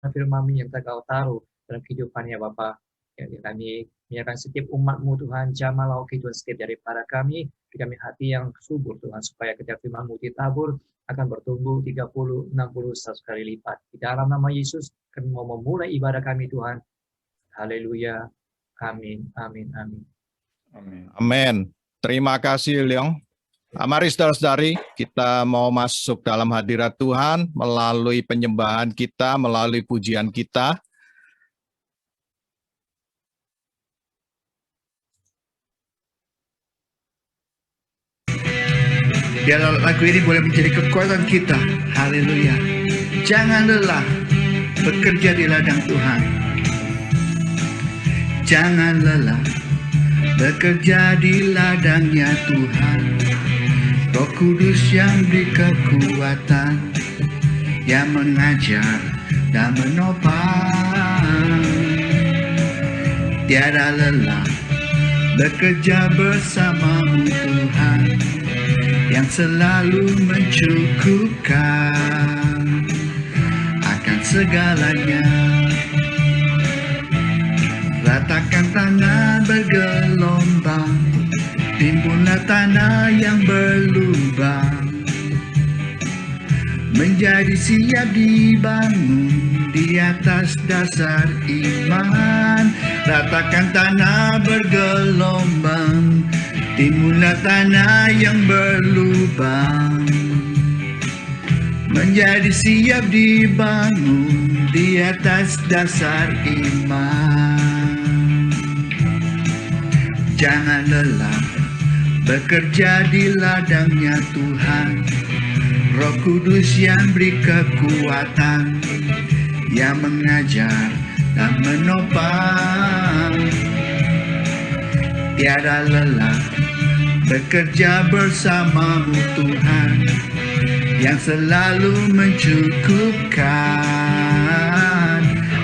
firman-Mu yang telah Kau taruh dalam kehidupannya Bapa. Ya, kami menyerahkan setiap umat-Mu Tuhan, jamalah Tuhan setiap daripada kami hati yang subur Tuhan, supaya ketika firman-Mu ditabur akan bertumbuh 30, 60, 100 kali lipat. Di dalam nama Yesus kami mau memulai ibadah kami Tuhan. Haleluya. Amin, amin, amin. Amin. Terima kasih Leong. Mari saudara-saudari, kita mau masuk dalam hadirat Tuhan melalui penyembahan kita, melalui pujian kita. Biarlah lagu ini boleh menjadi kekuatan kita. Haleluya. Jangan lelah bekerja di ladang Tuhan. Jangan lelah bekerja di ladangnya Tuhan. Roh Kudus yang beri kekuatan, yang mengajar dan menopang. Tiada lelah bekerja bersamamu Tuhan, yang selalu mencukupkan akan segalanya. Ratakan tanah bergelombang, timbunlah tanah yang berlubang, menjadi siap dibangun di atas dasar iman. Ratakan tanah bergelombang, timbunlah tanah yang berlubang, menjadi siap dibangun di atas dasar iman. Jangan lelah bekerja di ladangnya Tuhan. Roh Kudus yang beri kekuatan, yang mengajar dan menopang. Tiada lelah bekerja bersamamu Tuhan, yang selalu mencukupkan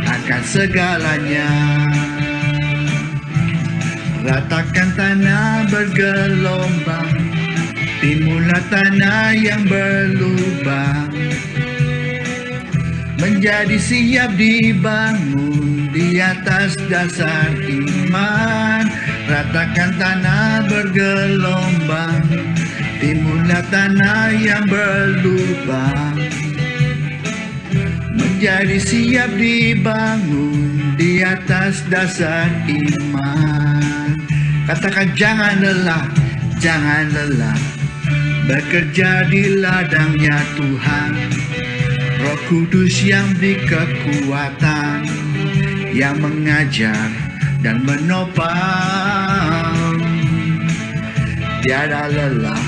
akan segalanya. Ratakan tanah bergelombang, timbullah tanah yang berlubang, menjadi siap dibangun di atas dasar iman. Ratakan tanah bergelombang, timbullah tanah yang berlubang, menjadi siap dibangun di atas dasar iman. Katakan jangan lelah, jangan lelah bekerja di ladangnya Tuhan. Roh Kudus yang beri kekuatan, yang mengajar dan menopang. Tiada lelah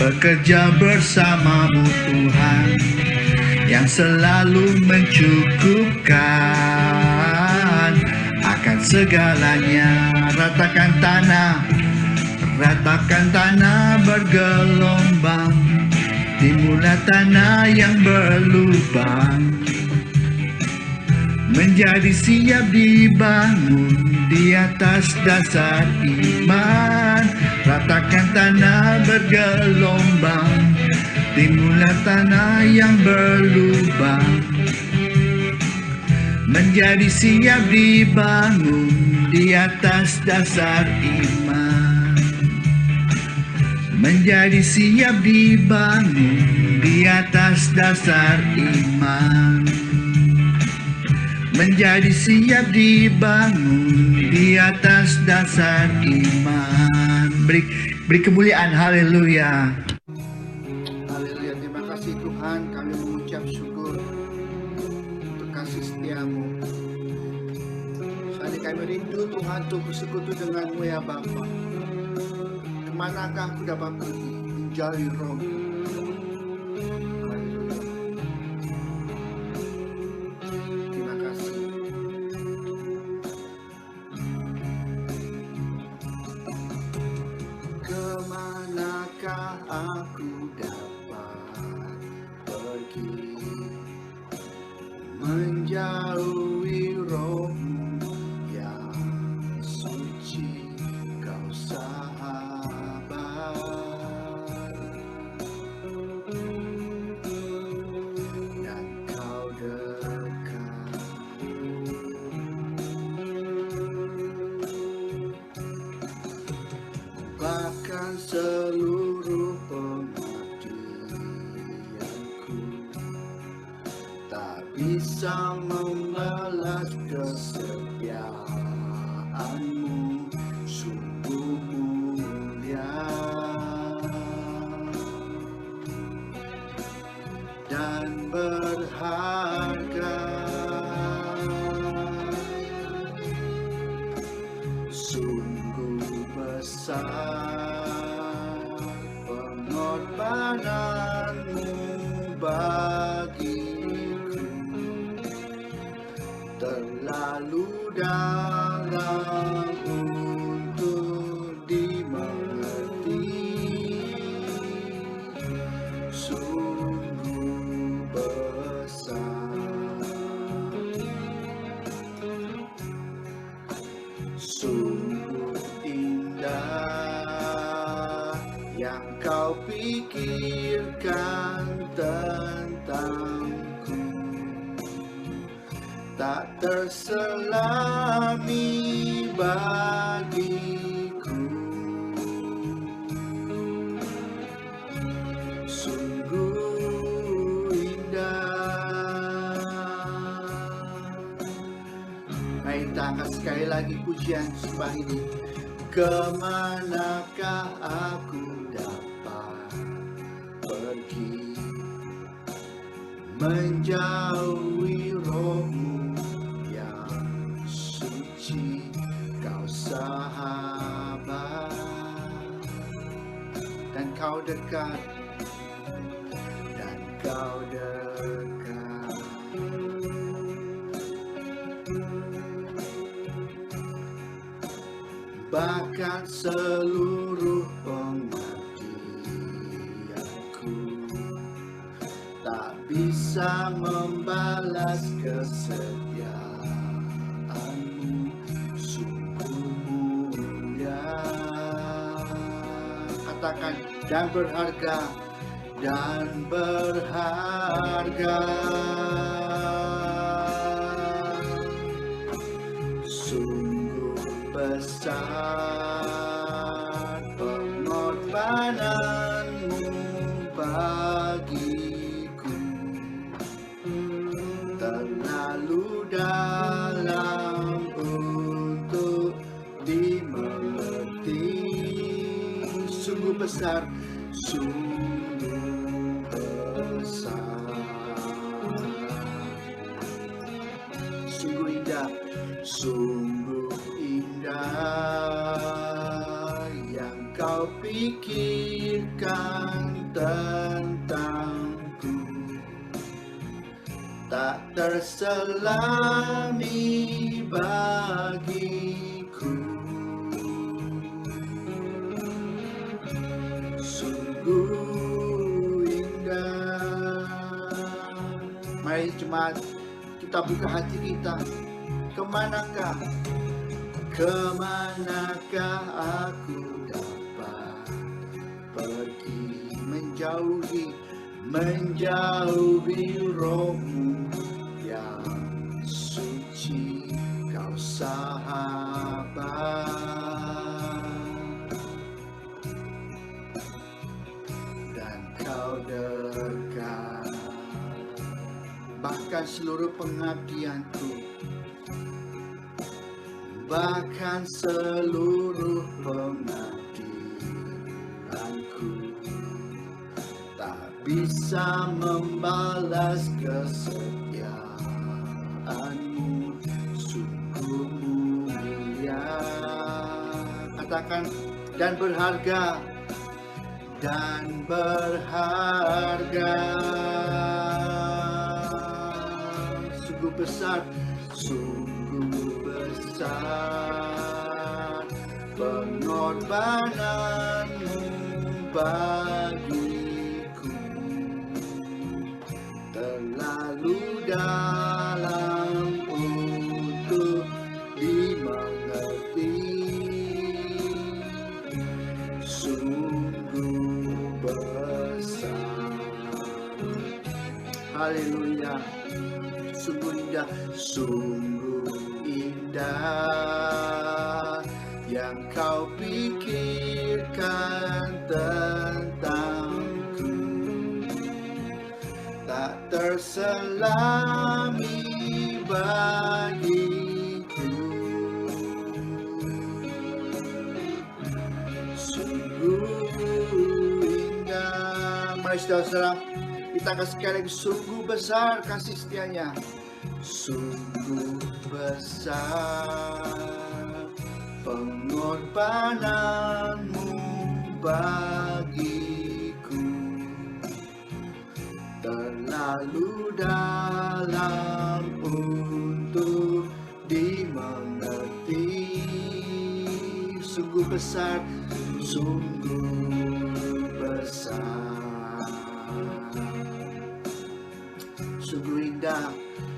bekerja bersamamu Tuhan, yang selalu mencukupkan akan segalanya. Ratakan tanah bergelombang, timbullah tanah yang berlubang, menjadi siap dibangun di atas dasar iman. Ratakan tanah bergelombang, timbullah tanah yang berlubang, menjadi siap dibangun di atas dasar iman. Menjadi siap dibangun di atas dasar iman. Menjadi siap dibangun di atas dasar iman. Beri kemuliaan, haleluya. Haleluya, terima kasih Tuhan, kami mengucap syukur untuk kasih setiamu. Saat ini kami rindu Tuhan untuk bersekutu denganmu ya Bapa. Kemanakah aku dapat pergi menjauhi roh-Mu? Terima kasih. Kemanakah aku dapat pergi menjauhi roh-Mu yang suci, Kau sahabat, dan Kau dekat bisa membalas kesetiaanmu, sungguh mulia dan berharga, sungguh besar pengorbananmu bagiku, terlalu dalam untuk dimengerti, sungguh besar, sungguh indah yang kau pikirkan tentangku, tak terselami bagiku, sungguh indah. Mari kita angkat sekali lagi pujian sembah ini. Kemanakah aku dapat pergi, menjauhi rohmu yang suci, kau sahabat dan kau dekat, dan kau dekat. Bahkan seluruh pengabdianku tak bisa membalas kesetiaanmu, sungguh mulia. Katakan, dan berharga, dan berharga, sungguh besar pengorbananmu bagiku, terlalu dalam untuk dimengerti, sungguh besar, sungguh besar, sungguh indah, sungguh indah yang kau pikirkan tentangku, tak terselami bagiku, sungguh indah. Mari jemaat, kita buka hati kita. Kemanakah aku dapat pergi, menjauhi rohmu yang suci, kau sahabat dan kau dekat. Bahkan seluruh pengabdianku, bahkan seluruh pengabdianku tak bisa membalas kesetiaanmu, sungguh mulia. Katakan, dan berharga, dan berharga, sungguh besar, sungguh besar pengorbananmu bagiku, terlalu dalam untuk dimengerti, sungguh besar. Haleluya, sungguh indah, sungguh indah yang kau pikirkan tentangku, tak terselami bagiku. Sungguh indah. Mari saudara, kita akan sekali lagi, sungguh besar kasih setianya. Sungguh besar pengorbananmu bagiku, terlalu dalam untuk dimengerti. Sungguh besar, sungguh besar, sungguh indah,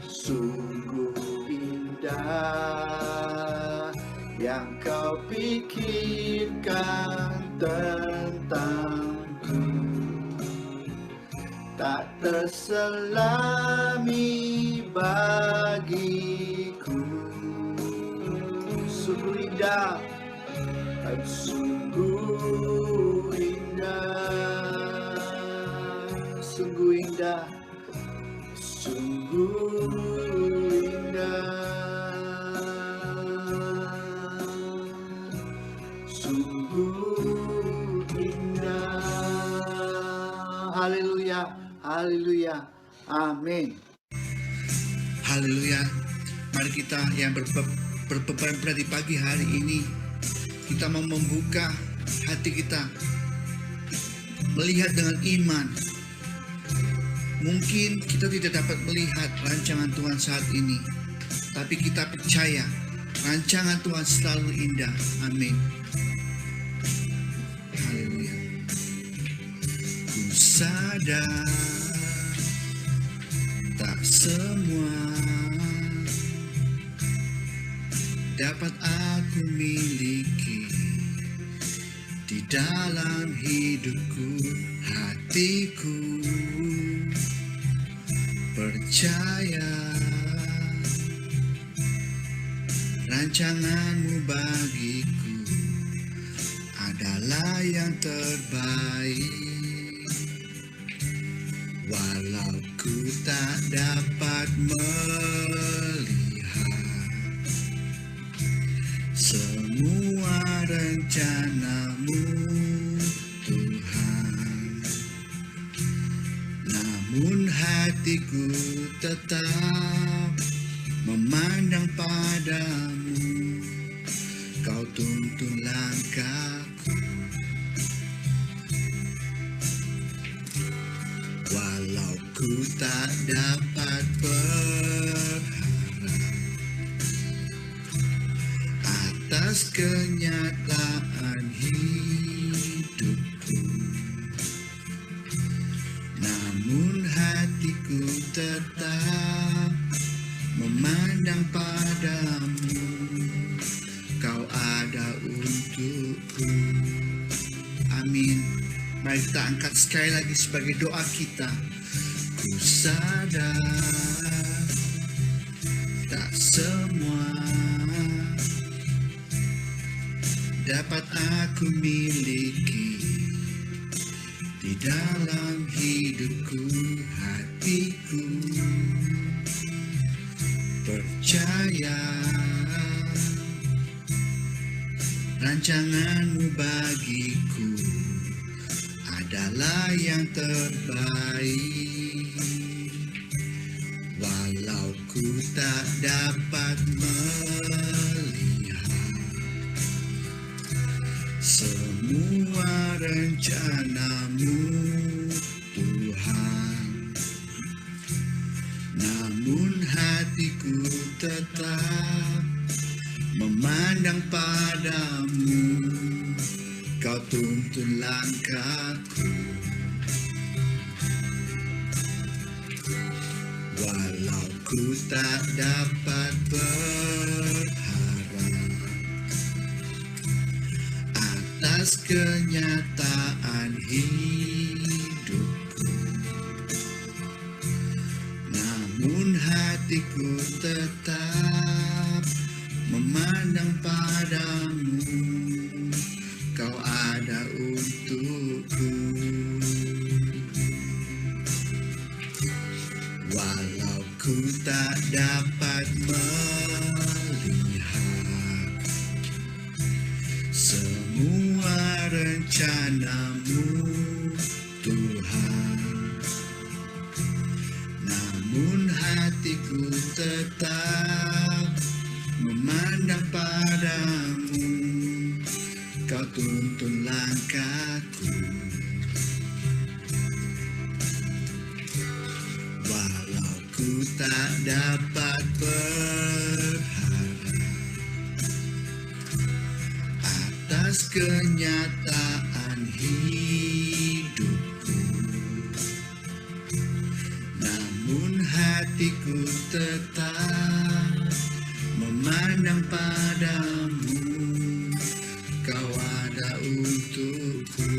sungguh indah yang kau pikirkan tentangku, tak terselami bagiku. Sungguh indah, sungguh indah, sungguh indah, sungguh indah, sungguh indah. Haleluya, haleluya, amin. Haleluya. Mari kita yang berbeban berat di pagi hari ini, kita mau membuka hati kita, melihat dengan iman. Mungkin kita tidak dapat melihat rancangan Tuhan saat ini, tapi kita percaya rancangan Tuhan selalu indah. Amin. Haleluya. Ku sadar tak semua dapat aku miliki di dalam hidupku, hatiku percaya rancanganmu bagiku adalah yang terbaik. Walau ku tak dapat melihat semua rencanamu, Tuhan, namun hatiku tetap memandang padamu. Kau tuntun langkahku, walau ku tak dapat berharap atas kenyataan hidupku, namun hatiku tetap memandang padamu. Kau ada untukku. Amin. Mari kita angkat sekali lagi sebagai doa kita. Ku sadar tak semua dapat aku miliki di dalam hidupku, hatiku percaya rancanganmu bagiku adalah yang terbaik. Walau ku tak dapat melihat semua rencanamu, Tuhan, namun hatiku tetap memandang padamu. Kau tuntun langkahku, walau ku tak dapat berharap atas kenyataan hidupku, namun hatiku tetap memandang padamu. Kau ada untukku. ku tak dapat melihat semua rencana-Mu, Tuhan. Namun hatiku tetap memandang padamu, Kau tuntun langkahku. Walau ku tak dapat berharap atas kenyataan hidupku, namun hatiku tetap memandang padamu, Kau ada untukku.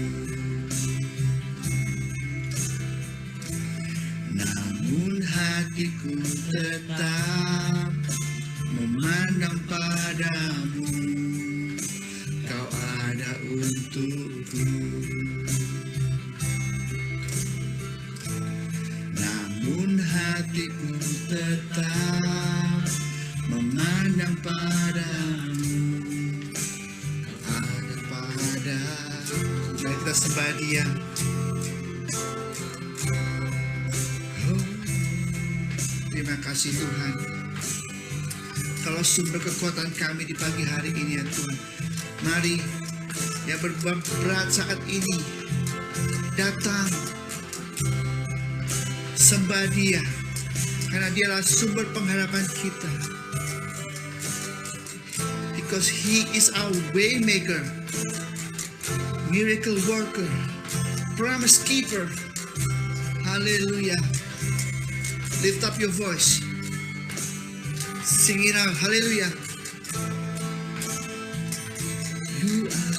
Namun hatiku tetap memandang padamu, Kau ada untukku. Namun hatiku tetap memandang padamu, Kau ada padaku. Mari kita sembah Dia. Oh, terima kasih Tuhan. Kalau sumber kekuatan kami di pagi hari ini ya Tuhan. Mari yang berbeban berat saat ini datang sembah Dia, karena Dialah sumber pengharapan kita. Because He is our way maker, miracle worker, promise keeper. Hallelujah. Lift up your voice. Sing it out. Hallelujah. You are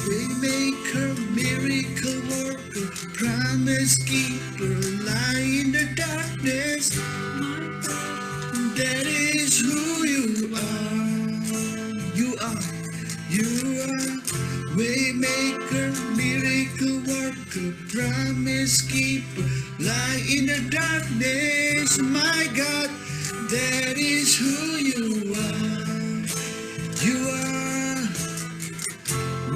waymaker, miracle worker, promise keeper, light in the darkness. That is who you are. You are waymaker, miracle worker, promise keeper, light in the darkness. My God, that is who you are. You are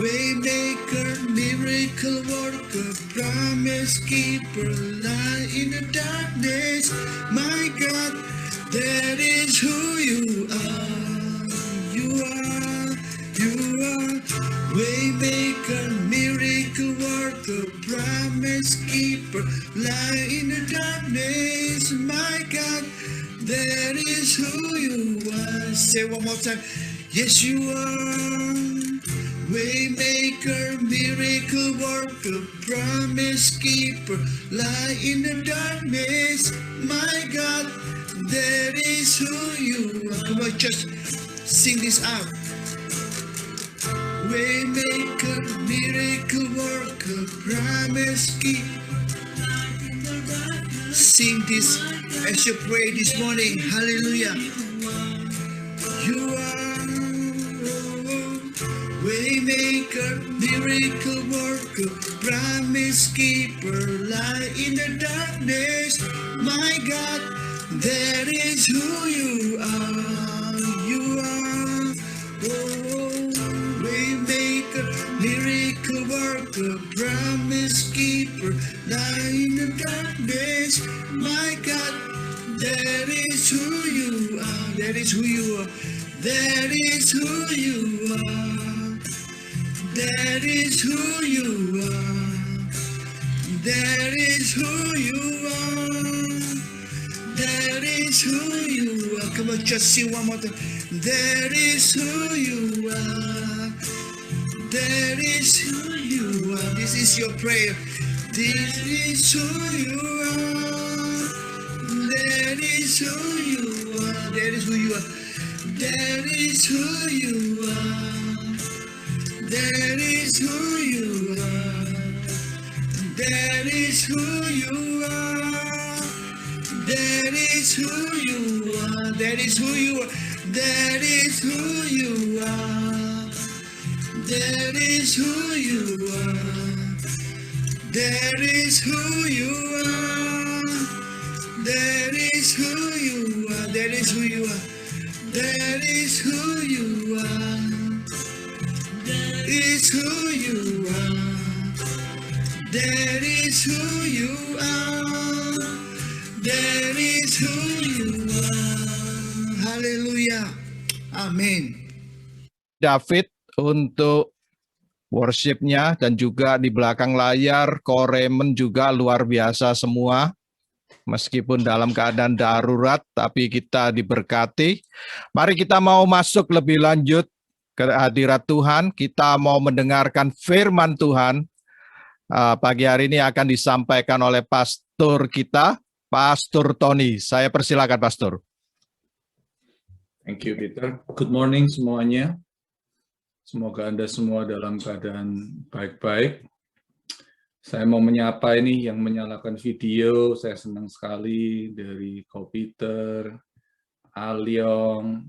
waymaker, miracle worker, promise keeper, light in the darkness. My God, that is who you are. You are waymaker, miracle worker, promise keeper, light in the darkness. My God, that is who you are. Say one more time. Yes, you are waymaker, miracle worker, promise keeper, light in the darkness. My God, that is who you are. Come on, just sing this out. Waymaker, miracle worker, promise keeper. Sing this as you pray this morning. Hallelujah. You are waymaker, miracle worker, promise keeper, light in the darkness. My God, that is who you are. You are waymaker, miracle worker, promise keeper, light in the darkness. My God, that is who you are. That is who you are. That is who you are. That is who you are. That is who you are. That is who you are. Come on, just sing one more time. That is who you are. That is who you are. This is your prayer. This is who you are. That is who you are. That is who you are. That is who you are. That is who you are. That is who you are. That is who you are. That is who you are. That is who you are. That is who you are. That is who you are. That is is who you are. That is who you are. That is who you are. That is who you are. That is who you are. Haleluya. Amin. David untuk worship-nya, dan juga di belakang layar Koremen juga luar biasa semua. Meskipun dalam keadaan darurat, tapi kita diberkati. Mari kita mau masuk lebih lanjut ke hadirat Tuhan. Kita mau mendengarkan firman Tuhan. Pagi hari ini akan disampaikan oleh pastor kita, Pastor Tony. Saya persilakan, Pastor. Thank you, Peter. Good morning semuanya. Semoga Anda semua dalam keadaan baik-baik. Saya mau menyapa ini yang menyalakan video. Saya senang sekali dari Ko Peter, Aliong,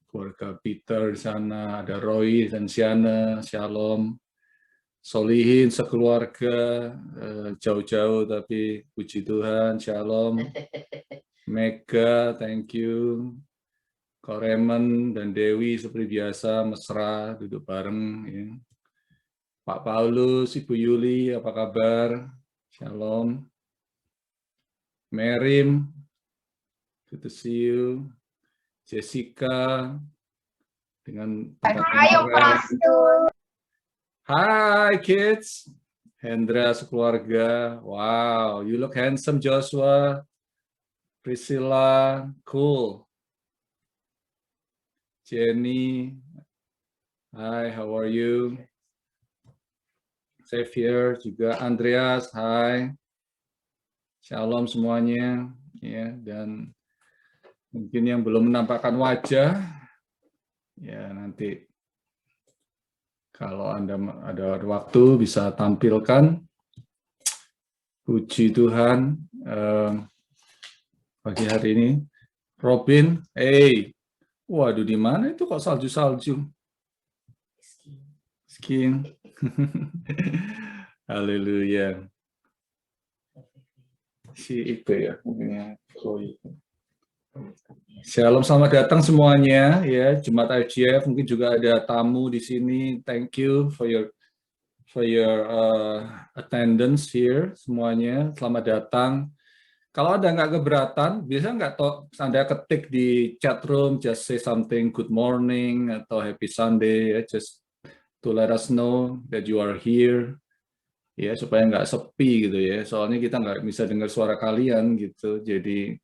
keluarga Peter di sana, ada Roy dan Siana, Shalom, Solihin sekeluarga, jauh-jauh tapi puji Tuhan, Shalom, Mega, thank you. Koremen dan Dewi seperti biasa mesra duduk bareng ya. Pak Paulus, Ibu Yuli, apa kabar? Shalom. Merim, good to see you. Jessica dengan Ayo Pastor. Hi kids. Hendra sekeluarga. Wow, you look handsome Joshua. Priscilla, cool. Jenny, hi, how are you? Xavier, juga Andreas, hi. Shalom semuanya, ya. Dan mungkin yang belum menampakkan wajah, ya nanti kalau Anda ada waktu bisa tampilkan. Puji Tuhan, pagi hari ini. Robin, hey. Waduh, di mana itu kok salju-salju? Skiing. Haleluya. Si itu ya. Shalom, selamat datang semuanya ya. Jemaat IGF, mungkin juga ada tamu di sini. Thank you for your attendance here semuanya. Selamat datang. Kalau Anda nggak keberatan, bisa nggak Anda ketik di chat room, just say something, good morning, atau happy Sunday, ya, just to let us know that you are here, ya, supaya nggak sepi gitu ya, soalnya kita nggak bisa dengar suara kalian gitu, jadi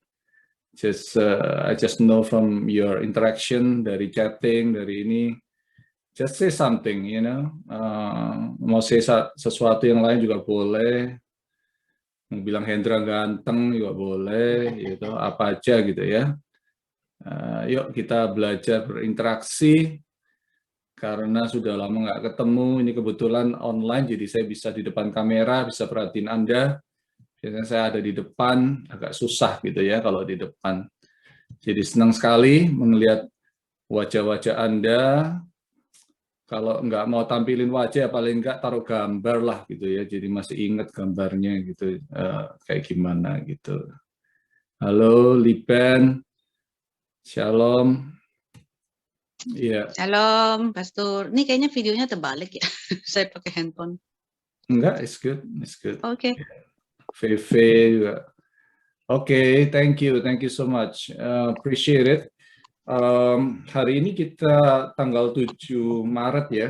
I just know from your interaction, dari chatting, dari ini, just say something, you know, mau say sesuatu yang lain juga boleh, mau bilang Hendra ganteng juga boleh, gitu, apa aja gitu ya. Yuk kita belajar berinteraksi, karena sudah lama nggak ketemu, ini kebetulan online, jadi saya bisa di depan kamera, bisa perhatiin Anda. Biasanya saya ada di depan, agak susah gitu ya kalau di depan. Jadi senang sekali melihat wajah-wajah Anda. Kalau nggak mau tampilin wajah, paling nggak taruh gambar lah gitu ya. Jadi masih ingat gambarnya gitu, kayak gimana gitu. Halo, Lipen. Shalom. Iya. Shalom, Pastor. Ini kayaknya videonya terbalik ya. Saya pakai handphone. Enggak, it's good. It's good. Oke. VV juga. Oke, thank you so much. Appreciate it. Hari ini kita tanggal 7 Maret ya,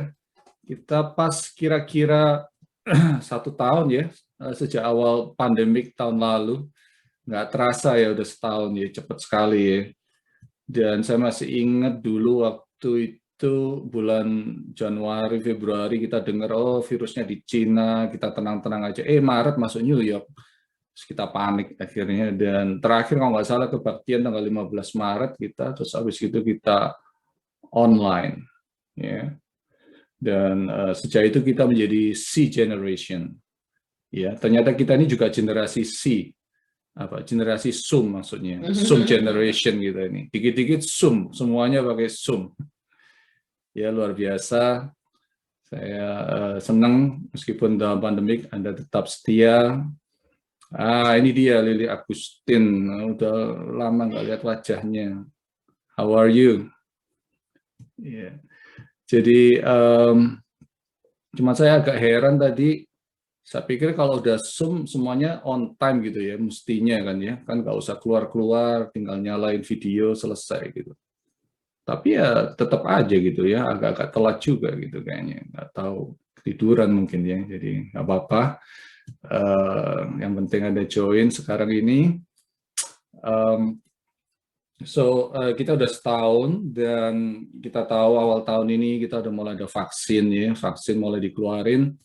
kita pas kira-kira 1 tahun ya, sejak awal pandemik tahun lalu, nggak terasa ya udah setahun ya, cepet sekali ya. Dan saya masih ingat dulu waktu itu bulan Januari, Februari kita dengar, oh virusnya di Cina, kita tenang-tenang aja, Maret masuk New York. Terus kita panik akhirnya, dan terakhir kalau nggak salah kebaktian tanggal 15 Maret kita, terus habis itu kita online, ya. Dan sejak itu kita menjadi C generation, ya. Ternyata kita ini juga generasi C, generasi Zoom maksudnya, Zoom generation kita ini. Dikit-dikit Zoom, semuanya pakai Zoom. Ya luar biasa. Saya senang meskipun dalam pandemik Anda tetap setia. Ini dia Lily Agustin. Udah lama nggak lihat wajahnya. How are you? Yeah. Jadi cuma saya agak heran tadi. Saya pikir kalau udah Zoom semuanya on time gitu ya, mestinya kan ya. Kan nggak usah keluar-keluar, tinggal nyalain video selesai gitu. Tapi ya tetap aja gitu ya, agak-agak telat juga gitu kayaknya. Nggak tahu, tiduran mungkin ya, jadi nggak apa-apa. Yang penting ada join sekarang ini. Kita udah setahun dan kita tahu awal tahun ini kita udah mulai ada vaksin ya, vaksin mulai dikeluarin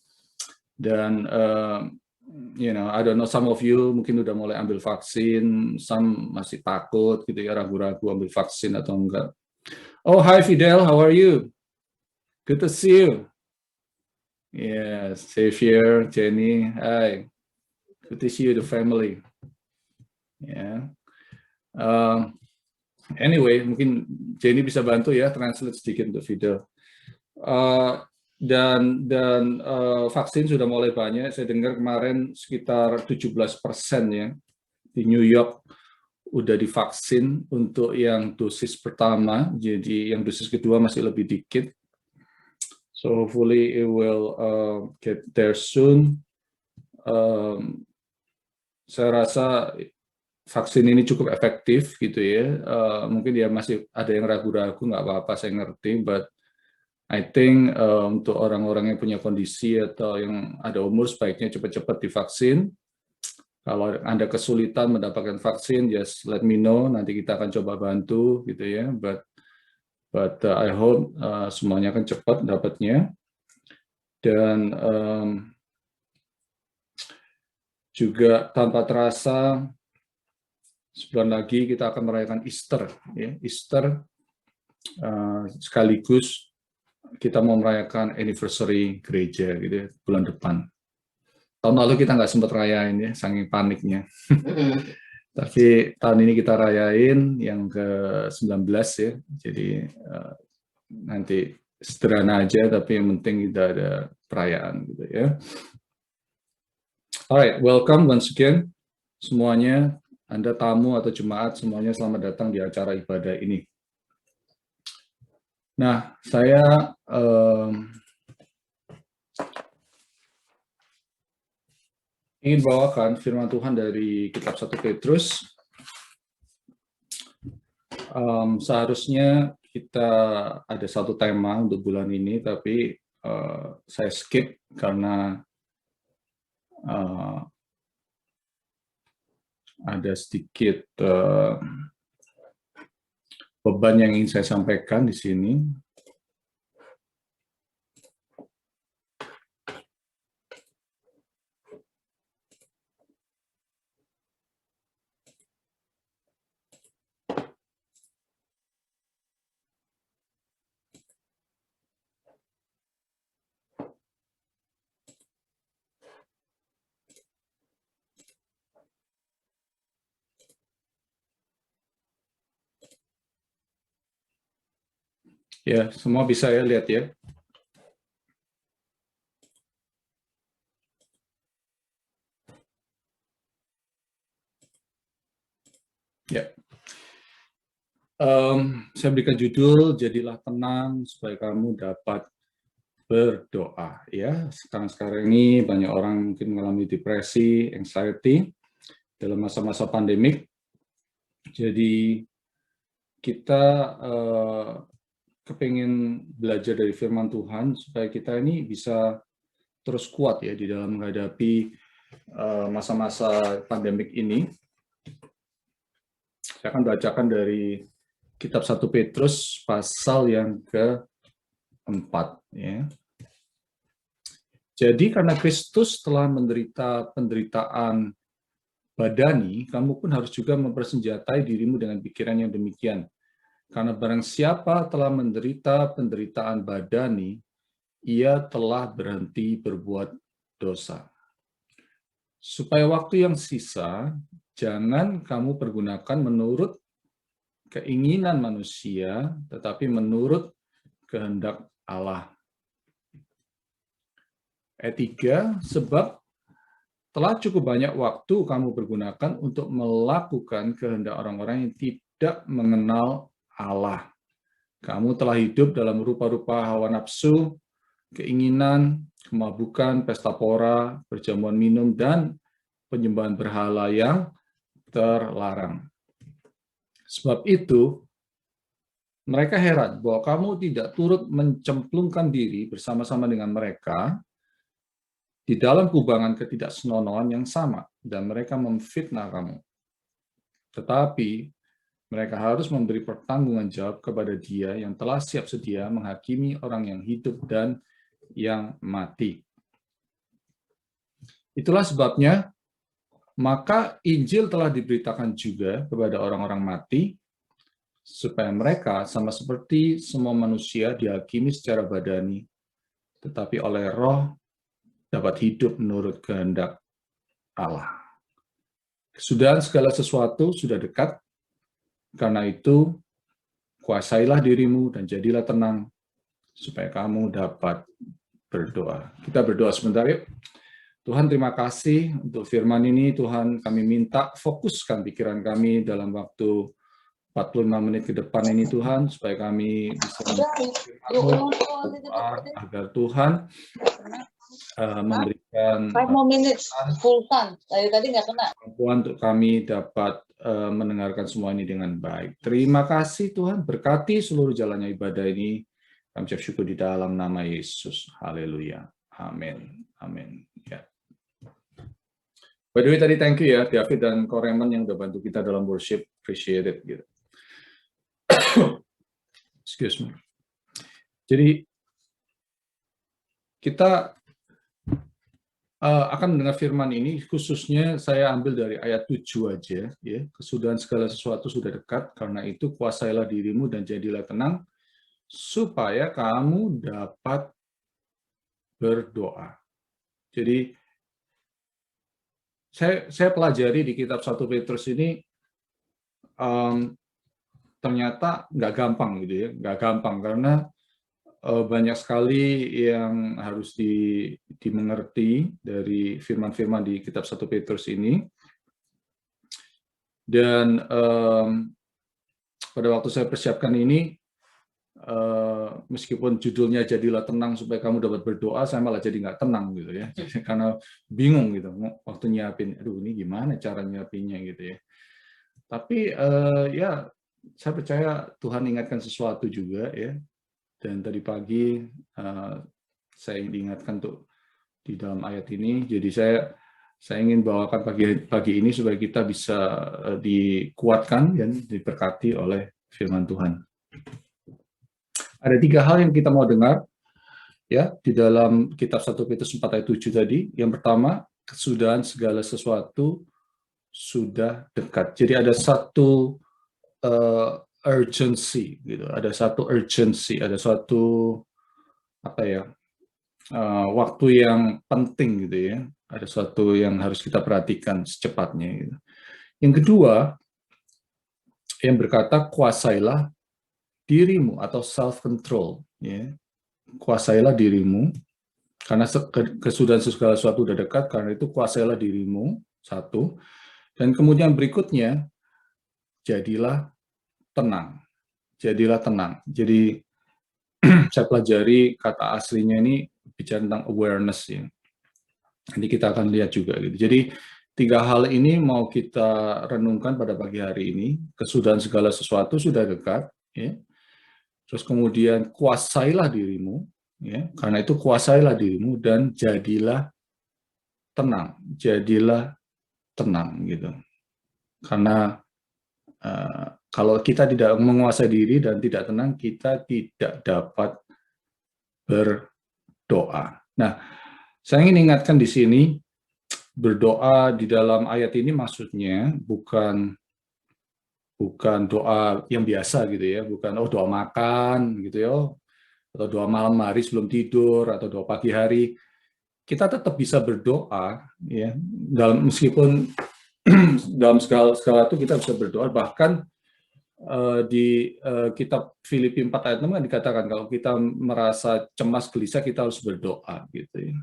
dan I don't know, some of you mungkin udah mulai ambil vaksin, some masih takut gitu ya, ragu-ragu ambil vaksin atau enggak. Oh, hi Fidel, how are you? Good to see you. Yes, Xavier, Jenny, hi. Good to see you, the family. Yeah. Anyway, mungkin Jenny bisa bantu ya, translate sedikit untuk Fidel. Dan vaksin sudah mulai banyak. Saya dengar kemarin sekitar 17% ya di New York udah divaksin untuk yang dosis pertama. Jadi yang dosis kedua masih lebih dikit. So hopefully it will get there soon. Saya rasa vaksin ini cukup efektif gitu ya. Mungkin ya masih ada yang ragu-ragu, nggak apa-apa, saya ngerti. But I think untuk orang-orang yang punya kondisi atau yang ada umur sebaiknya cepat-cepat divaksin. Kalau Anda kesulitan mendapatkan vaksin, just let me know. Nanti kita akan coba bantu gitu ya. But I hope semuanya akan cepat dapatnya. Dan juga tanpa terasa sebulan lagi kita akan merayakan Easter. Ya. Easter sekaligus kita mau merayakan anniversary gereja gitu ya, bulan depan. Tahun lalu kita nggak sempat rayain ya, saking paniknya. Tapi tahun ini kita rayain yang ke-19 ya. Jadi nanti sederhana aja, tapi yang penting kita ada perayaan gitu ya. Alright, welcome once again semuanya. Anda tamu atau jemaat, semuanya selamat datang di acara ibadah ini. Nah, saya ingin bawakan firman Tuhan dari kitab 1 Petrus. Seharusnya kita ada satu tema untuk bulan ini, tapi saya skip karena ada sedikit beban yang ingin saya sampaikan di sini. Ya, semua bisa ya lihat ya. Ya. Saya berikan judul, jadilah tenang supaya kamu dapat berdoa. Ya, sekarang ini banyak orang mungkin mengalami depresi, anxiety dalam masa-masa pandemik. Jadi kita kepingin belajar dari firman Tuhan supaya kita ini bisa terus kuat ya di dalam menghadapi masa-masa pandemik ini. Saya akan bacakan dari kitab 1 Petrus pasal yang ke-4 ya. Jadi karena Kristus telah menderita penderitaan badani, kamu pun harus juga mempersenjatai dirimu dengan pikiran yang demikian. Karena barang siapa telah menderita penderitaan badani, ia telah berhenti berbuat dosa. Supaya waktu yang sisa, jangan kamu pergunakan menurut keinginan manusia, tetapi menurut kehendak Allah. Ayat 3, sebab telah cukup banyak waktu kamu pergunakan untuk melakukan kehendak orang-orang yang tidak mengenal Allah. Kamu telah hidup dalam rupa-rupa hawa nafsu, keinginan, kemabukan, pesta pora, perjamuan minum, dan penyembahan berhala yang terlarang. Sebab itu, mereka heran bahwa kamu tidak turut mencemplungkan diri bersama-sama dengan mereka di dalam kubangan ketidaksenonohan yang sama, dan mereka memfitnah kamu. Tetapi, mereka harus memberi pertanggungan jawab kepada Dia yang telah siap sedia menghakimi orang yang hidup dan yang mati. Itulah sebabnya, maka Injil telah diberitakan juga kepada orang-orang mati, supaya mereka sama seperti semua manusia dihakimi secara badani, tetapi oleh Roh dapat hidup menurut kehendak Allah. Kesudahan segala sesuatu sudah dekat, karena itu kuasailah dirimu dan jadilah tenang, supaya kamu dapat berdoa. Kita berdoa sebentar yuk. Tuhan, terima kasih untuk firman ini. Tuhan, kami minta fokuskan pikiran kami dalam waktu 45 menit ke depan ini, Tuhan, supaya kami bisa agar Tuhan memberikan 5 more minutes, full fun. Tadi nggak kena. kemampuan untuk kami dapat mendengarkan semua ini dengan baik. Terima kasih Tuhan, berkati seluruh jalannya ibadah ini. Kami ucap syukur di dalam nama Yesus. Haleluya. Amin. Amin. Ya. By the way, tadi thank you ya, David dan Koreman yang udah bantu kita dalam worship. Appreciate it. Gitu. Excuse me. Jadi, kita akan mendengar firman ini, khususnya saya ambil dari ayat 7 aja. Ya. Kesudahan segala sesuatu sudah dekat, karena itu kuasailah dirimu dan jadilah tenang, supaya kamu dapat berdoa. Jadi, saya pelajari di kitab 1 Petrus ini, ternyata nggak gampang gitu ya, nggak gampang karena banyak sekali yang harus dimengerti dari firman-firman di kitab 1 Petrus ini. Dan pada waktu saya persiapkan ini, meskipun judulnya jadilah tenang supaya kamu dapat berdoa, saya malah jadi nggak tenang gitu ya, karena bingung gitu waktu nyiapin, aduh ini gimana cara nyiapinnya gitu ya. Tapi ya saya percaya Tuhan ingatkan sesuatu juga ya. Dan tadi pagi saya diingatkan untuk di dalam ayat ini, jadi saya ingin bawakan pagi ini supaya kita bisa dikuatkan dan diberkati oleh firman Tuhan. Ada 3 hal yang kita mau dengar ya di dalam kitab 1 Petrus 4 ayat 7 tadi. Yang pertama, kesudahan segala sesuatu sudah dekat. Jadi ada satu urgency gitu, ada satu urgency, ada suatu apa ya, waktu yang penting gitu ya, ada suatu yang harus kita perhatikan secepatnya gitu. Yang kedua, yang berkata kuasailah dirimu atau self control ya, kuasailah dirimu karena kesudahan segala sesuatu sudah dekat, karena itu kuasailah dirimu, satu. Dan kemudian berikutnya, jadilah tenang. Jadilah tenang. Jadi saya pelajari kata aslinya ini bicara tentang awareness ya. Nanti kita akan lihat juga gitu. Jadi 3 hal ini mau kita renungkan pada pagi hari ini. Kesudahan segala sesuatu sudah dekat ya. Terus kemudian kuasailah dirimu ya. Karena itu kuasailah dirimu dan jadilah tenang. Jadilah tenang gitu. Karena kalau kita tidak menguasai diri dan tidak tenang, kita tidak dapat berdoa. Nah, saya ingin ingatkan di sini, berdoa di dalam ayat ini maksudnya bukan doa yang biasa gitu ya, bukan doa makan gitu ya, atau doa malam hari sebelum tidur, atau doa pagi hari. Kita tetap bisa berdoa ya, meskipun dalam segala itu kita bisa berdoa. Bahkan di kitab Filipi 4 ayat 6 kan dikatakan kalau kita merasa cemas gelisah kita harus berdoa gitu ya.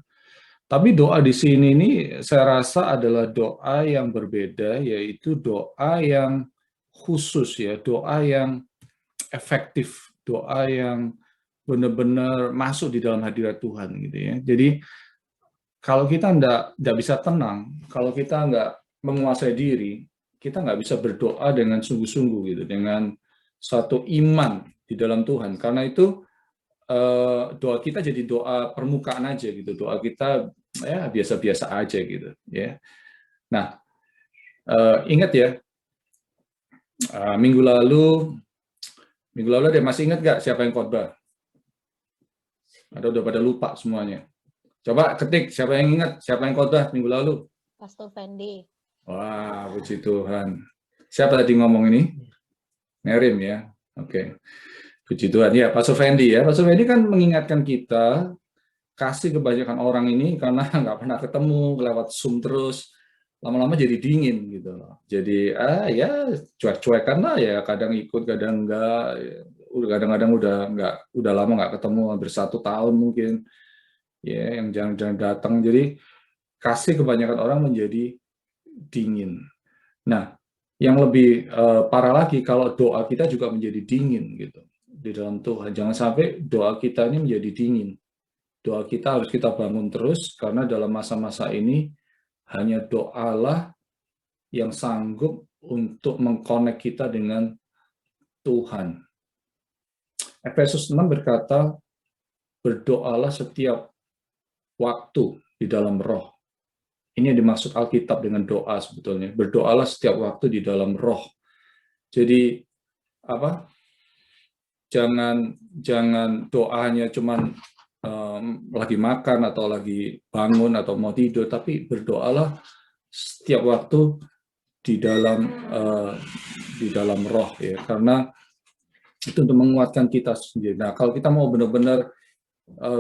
Tapi doa di sini ini saya rasa adalah doa yang berbeda, yaitu doa yang khusus ya, doa yang efektif, doa yang benar-benar masuk di dalam hadirat Tuhan gitu ya. Jadi kalau kita nggak bisa tenang, kalau kita nggak menguasai diri, kita nggak bisa berdoa dengan sungguh-sungguh gitu, dengan suatu iman di dalam Tuhan. Karena itu doa kita jadi doa permukaan aja gitu, doa kita ya biasa-biasa aja gitu ya. Nah, ingat ya, minggu lalu ada masih ingat nggak siapa yang khotbah? Atau udah pada lupa semuanya? Coba ketik siapa yang ingat siapa yang khotbah minggu lalu? Pastor Fendi. Wah, puji Tuhan. Siapa tadi ngomong ini? Merim ya. Oke. Puji Tuhan. Ya, Pastor Fendi ya. Pastor Fendi kan mengingatkan kita, kasih kebanyakan orang ini karena nggak pernah ketemu, lewat Zoom terus, lama-lama jadi dingin gitu loh. Jadi ya cuek-cuekan lah ya, kadang ikut, kadang enggak. Ya. Kadang-kadang udah lama nggak ketemu, hampir 1 tahun mungkin. Ya, yang jarang-jarang datang. Jadi kasih kebanyakan orang menjadi dingin. Nah, yang lebih parah lagi kalau doa kita juga menjadi dingin gitu di dalam Tuhan. Jangan sampai doa kita ini menjadi dingin. Doa kita harus kita bangun terus, karena dalam masa-masa ini hanya doalah yang sanggup untuk mengkonek kita dengan Tuhan. Efesus 6 berkata, berdoalah setiap waktu di dalam roh. Ini yang dimaksud Alkitab dengan doa sebetulnya. Berdoalah setiap waktu di dalam roh. Jadi apa? Jangan doanya cuman lagi makan atau lagi bangun atau mau tidur, tapi berdoalah setiap waktu di dalam roh ya, karena itu untuk menguatkan kita sendiri. Nah, kalau kita mau benar-benar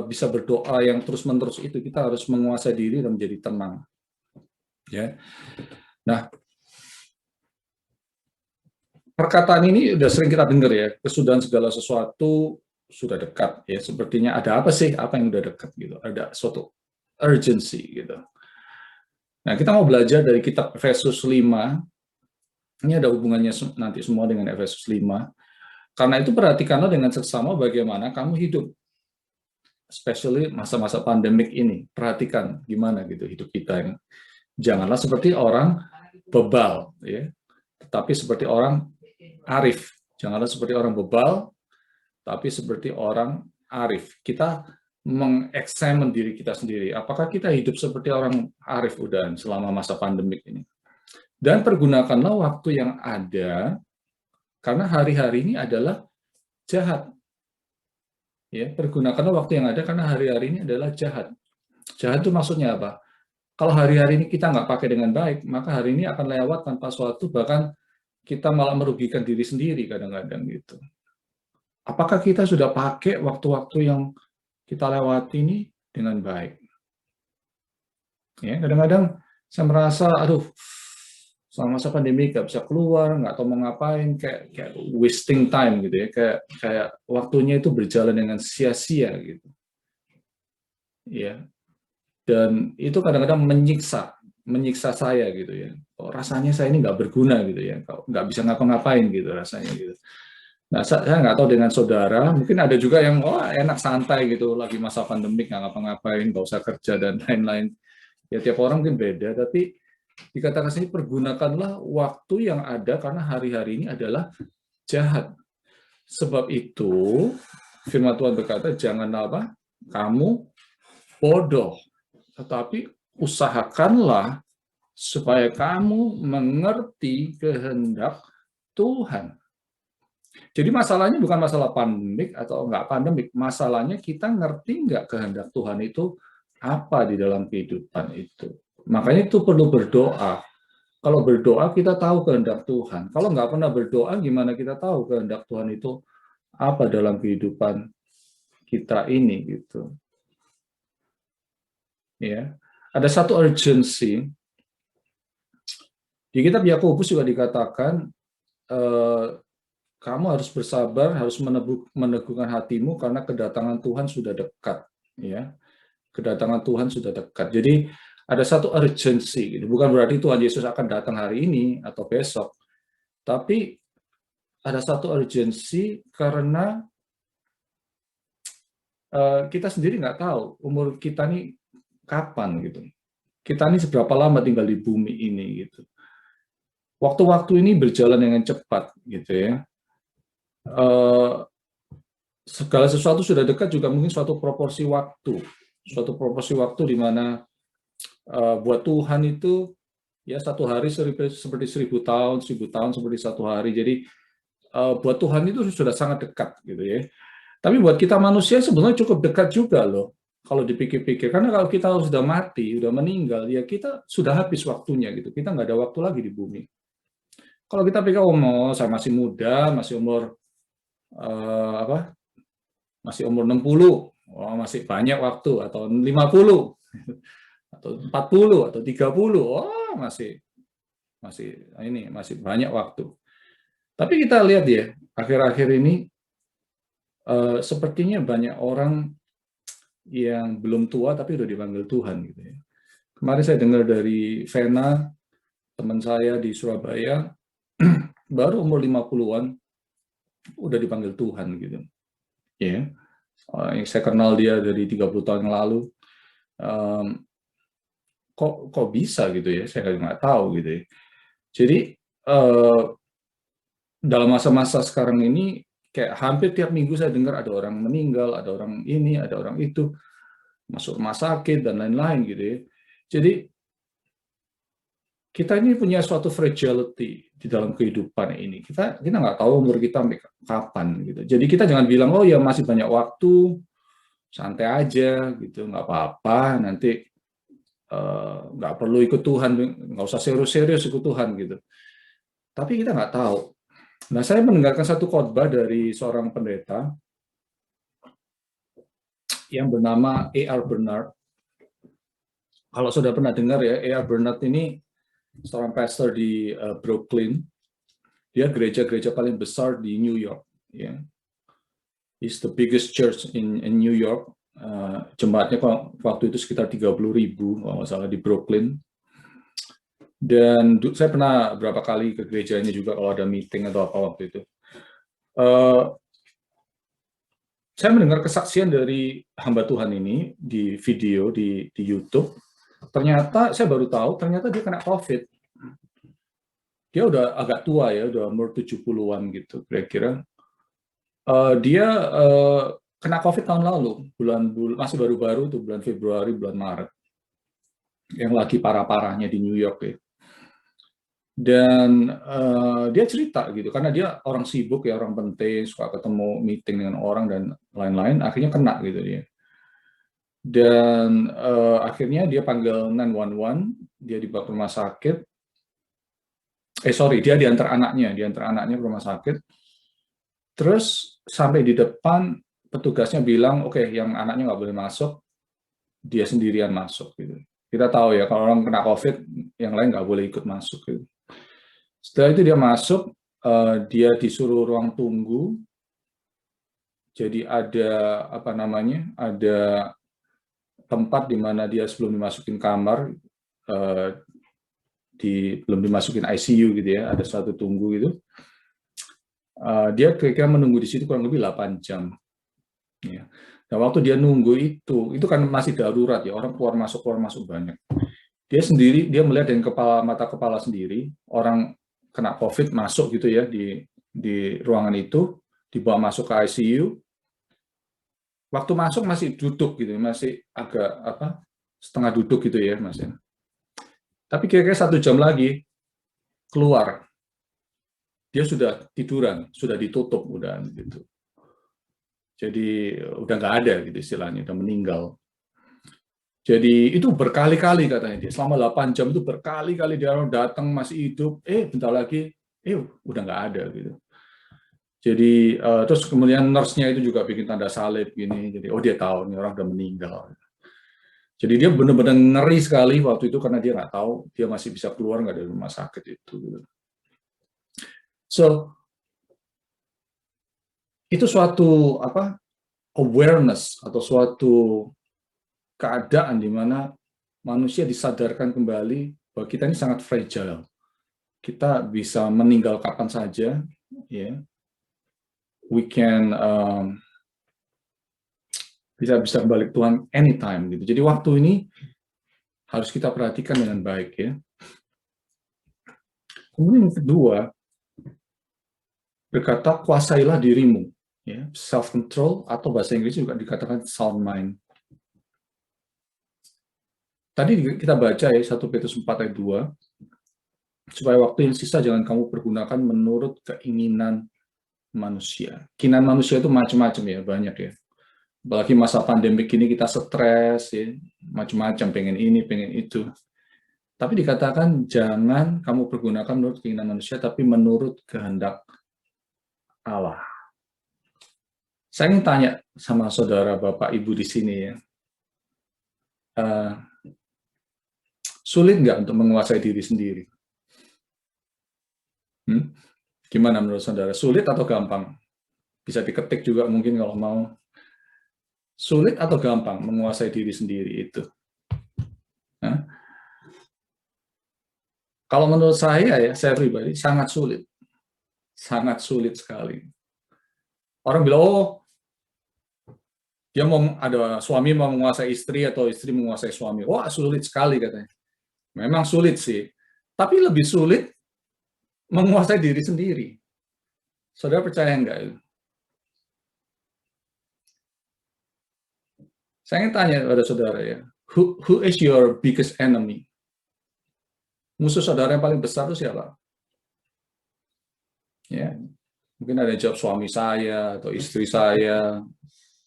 bisa berdoa yang terus-menerus itu, kita harus menguasai diri dan menjadi tenang. Ya. Nah, perkataan ini udah sering kita dengar ya, kesudahan segala sesuatu sudah dekat ya, sepertinya ada apa sih, apa yang udah dekat gitu, ada suatu urgency gitu. Nah, kita mau belajar dari kitab Efesus 5, ini ada hubungannya nanti semua dengan Efesus 5, karena itu perhatikanlah dengan seksama bagaimana kamu hidup, especially masa-masa pandemik ini, perhatikan gimana gitu hidup kita ini. Janganlah seperti orang bebal, ya, tetapi seperti orang arif. Janganlah seperti orang bebal, tapi seperti orang arif. Kita mengeksamen diri kita sendiri. Apakah kita hidup seperti orang arif udah selama masa pandemik ini? Dan pergunakanlah waktu yang ada, karena hari-hari ini adalah jahat. Ya, pergunakanlah waktu yang ada karena hari-hari ini adalah jahat. Jahat itu maksudnya apa? Kalau hari-hari ini kita nggak pakai dengan baik, maka hari ini akan lewat tanpa suatu, bahkan kita malah merugikan diri sendiri kadang-kadang gitu. Apakah kita sudah pakai waktu-waktu yang kita lewati ini dengan baik? Ya, kadang-kadang saya merasa, aduh, selama masa pandemi nggak bisa keluar, nggak tahu mau ngapain, kayak wasting time gitu ya, kayak waktunya itu berjalan dengan sia-sia gitu. Ya. Dan itu kadang-kadang menyiksa saya gitu ya. Kok rasanya saya ini nggak berguna gitu ya, nggak bisa ngapa-ngapain gitu rasanya gitu. Nah, saya nggak tahu dengan saudara, mungkin ada juga yang enak santai gitu, lagi masa pandemik nggak ngapa-ngapain, nggak usah kerja dan lain-lain. Ya tiap orang mungkin beda, tapi dikatakan sini pergunakanlah waktu yang ada karena hari-hari ini adalah jahat. Sebab itu firman Tuhan berkata, jangan apa? Kamu bodoh. Tetapi usahakanlah supaya kamu mengerti kehendak Tuhan. Jadi masalahnya bukan masalah pandemik atau enggak pandemik, masalahnya kita ngerti enggak kehendak Tuhan itu apa di dalam kehidupan itu. Makanya itu perlu berdoa. Kalau berdoa kita tahu kehendak Tuhan. Kalau nggak pernah berdoa, gimana kita tahu kehendak Tuhan itu apa dalam kehidupan kita ini gitu. Ya, ada satu urgency di kitab Yakobus juga dikatakan kamu harus bersabar, harus meneguhkan hatimu karena kedatangan Tuhan sudah dekat. Ya, kedatangan Tuhan sudah dekat. Jadi ada satu urgency, gitu. Bukan berarti Tuhan Yesus akan datang hari ini atau besok, tapi ada satu urgency karena kita sendiri nggak tahu umur kita nih kapan gitu. Kita nih seberapa lama tinggal di bumi ini gitu. Waktu-waktu ini berjalan dengan cepat gitu ya. Segala sesuatu sudah dekat juga mungkin suatu proporsi waktu di mana buat Tuhan itu ya satu hari seperti 1000 tahun, 1000 tahun seperti satu hari. Jadi buat Tuhan itu sudah sangat dekat gitu ya. Tapi buat kita manusia sebenarnya cukup dekat juga loh kalau dipikir-pikir. Karena kalau kita sudah mati, sudah meninggal, ya kita sudah habis waktunya gitu. Kita nggak ada waktu lagi di bumi. Kalau kita pikir, oh saya masih muda, masih umur masih umur 60, oh, masih banyak waktu, atau 50, atau 40, atau 30, oh masih banyak waktu. Tapi kita lihat ya, akhir-akhir ini sepertinya banyak orang yang belum tua tapi udah dipanggil Tuhan gitu ya. Kemarin saya dengar dari Vena, teman saya di Surabaya, baru umur 50-an udah dipanggil Tuhan gitu. Ya. Yang saya kenal dia dari 30 tahun yang lalu. Kok bisa gitu ya? Saya nggak tahu gitu ya. Jadi dalam masa-masa sekarang ini kayak hampir tiap minggu saya dengar ada orang meninggal, ada orang ini, ada orang itu, masuk rumah sakit dan lain-lain gitu ya. Jadi kita ini punya suatu fragility di dalam kehidupan ini. Kita nggak tahu umur kita sampai kapan gitu. Jadi kita jangan bilang, oh ya masih banyak waktu, santai aja gitu, nggak apa-apa, nanti nggak perlu ikut Tuhan, nggak usah serius-serius ikut Tuhan gitu. Tapi kita nggak tahu. Nah, saya mendengarkan satu khotbah dari seorang pendeta yang bernama A.R. Bernard. Kalau sudah pernah dengar ya, A.R. Bernard ini seorang pastor di Brooklyn. Dia gereja-gereja paling besar di New York. Ya. It's the biggest church in New York. Jemaatnya waktu itu sekitar 30.000 kalau nggak salah di Brooklyn. Dan saya pernah berapa kali ke gerejanya juga kalau ada meeting atau apa waktu itu. Saya mendengar kesaksian dari hamba Tuhan ini di video di YouTube. Ternyata saya baru tahu, ternyata dia kena COVID. Dia udah agak tua ya, udah umur 70-an gitu kira-kira. Dia kena COVID tahun lalu, masih baru-baru tuh, bulan Februari, bulan Maret. Yang lagi parah-parahnya di New York ya. Dan dia cerita gitu, karena dia orang sibuk ya, orang penting, suka ketemu meeting dengan orang dan lain-lain, akhirnya kena gitu dia. Dan akhirnya dia panggil 911, dia dibawa ke rumah sakit. Dia diantar anaknya ke rumah sakit. Terus sampai di depan, petugasnya bilang, oke, yang anaknya nggak boleh masuk, dia sendirian masuk gitu. Kita tahu ya, kalau orang kena COVID, yang lain nggak boleh ikut masuk gitu. Setelah itu dia masuk, dia disuruh ruang tunggu. Jadi ada ada tempat di mana dia sebelum dimasukin kamar, belum dimasukin ICU gitu ya, ada suatu tunggu gitu. Dia kira-kira menunggu di situ kurang lebih 8 jam. Ya. Nah, waktu dia nunggu itu kan masih darurat ya, orang keluar masuk banyak. Dia sendiri, dia melihat dengan mata kepala sendiri, orang kena COVID masuk gitu ya di ruangan itu, dibawa masuk ke ICU. Waktu masuk masih duduk gitu, masih agak setengah duduk gitu ya, Mas. Tapi kira-kira 1 jam lagi keluar, dia sudah tiduran, sudah ditutup udah gitu. Jadi udah nggak ada gitu istilahnya, udah meninggal. Jadi itu berkali-kali katanya dia, selama 8 jam itu berkali-kali dia datang masih hidup, bentar lagi, udah nggak ada gitu. Jadi terus kemudian nurse-nya itu juga bikin tanda salib gini, jadi dia tahu nih orang udah meninggal. Jadi dia benar-benar ngeri sekali waktu itu karena dia nggak tahu dia masih bisa keluar nggak dari rumah sakit itu. Gitu. So itu suatu awareness atau suatu keadaan di mana manusia disadarkan kembali bahwa kita ini sangat fragile. Kita bisa meninggal kapan saja, ya. We can bisa kembali ke Tuhan anytime gitu. Jadi waktu ini harus kita perhatikan dengan baik, ya. Kemudian yang kedua, berkata kuasailah dirimu, ya, self control, atau bahasa Inggris juga dikatakan sound mind. Tadi kita baca ya 1 Petrus 4 ayat 2, supaya waktu yang sisa jangan kamu pergunakan menurut keinginan manusia. Keinginan manusia itu macam-macam ya, banyak ya. Apalagi masa pandemik ini kita stres ya, macam-macam, pengen ini, pengen itu. Tapi dikatakan jangan kamu pergunakan menurut keinginan manusia, tapi menurut kehendak Allah. Saya ingin tanya sama saudara, Bapak, Ibu di sini ya. Sulit nggak untuk menguasai diri sendiri? Gimana menurut saudara? Sulit atau gampang? Bisa diketik juga mungkin kalau mau. Sulit atau gampang menguasai diri sendiri itu? Kalau menurut saya ya, saya pribadi sangat sulit. Sangat sulit sekali. Orang bilang, oh, dia mau ada suami mau menguasai istri atau istri menguasai suami. Wah, sulit sekali katanya. Memang sulit sih. Tapi lebih sulit menguasai diri sendiri. Saudara percaya enggak itu? Saya ingin tanya pada saudara ya, who is your biggest enemy? Musuh saudara yang paling besar itu siapa? Ya, mungkin ada yang jawab suami saya, atau istri saya,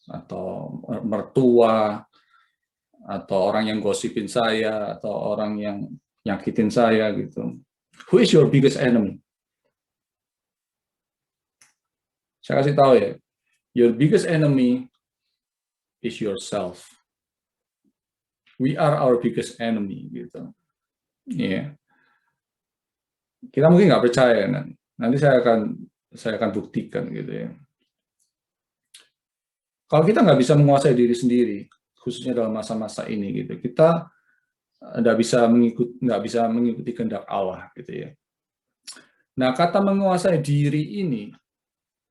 atau mertua, atau orang yang gosipin saya, atau orang yang nyakitin saya gitu. Who is your biggest enemy? Saya kasih tahu ya, your biggest enemy is yourself. We are our biggest enemy gitu. Yeah. Kita mungkin nggak percaya, nanti saya akan buktikan gitu ya. Kalau kita nggak bisa menguasai diri sendiri, khususnya dalam masa-masa ini gitu, kita nggak bisa mengikuti kehendak Allah gitu ya. Nah, kata menguasai diri ini,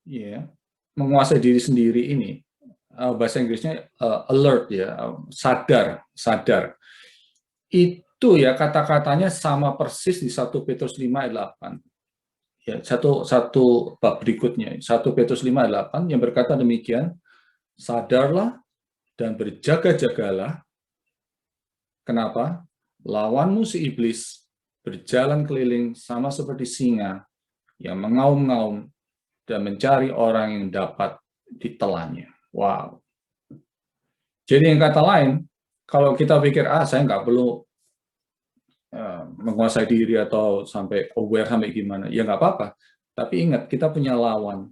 ya, menguasai diri sendiri ini, bahasa Inggrisnya alert ya, sadar. Itu ya kata-katanya sama persis di 1 Petrus 5 ayat 8. Ya, satu bab berikutnya, 1 Petrus 5 ayat 8 yang berkata demikian, sadarlah dan berjaga-jagalah. Kenapa? Lawanmu si iblis berjalan keliling sama seperti singa yang mengaum-ngaum dan mencari orang yang dapat ditelannya. Wow. Jadi yang kata lain, kalau kita pikir, saya nggak perlu menguasai diri atau sampai aware sampai gimana, ya nggak apa-apa. Tapi ingat, kita punya lawan.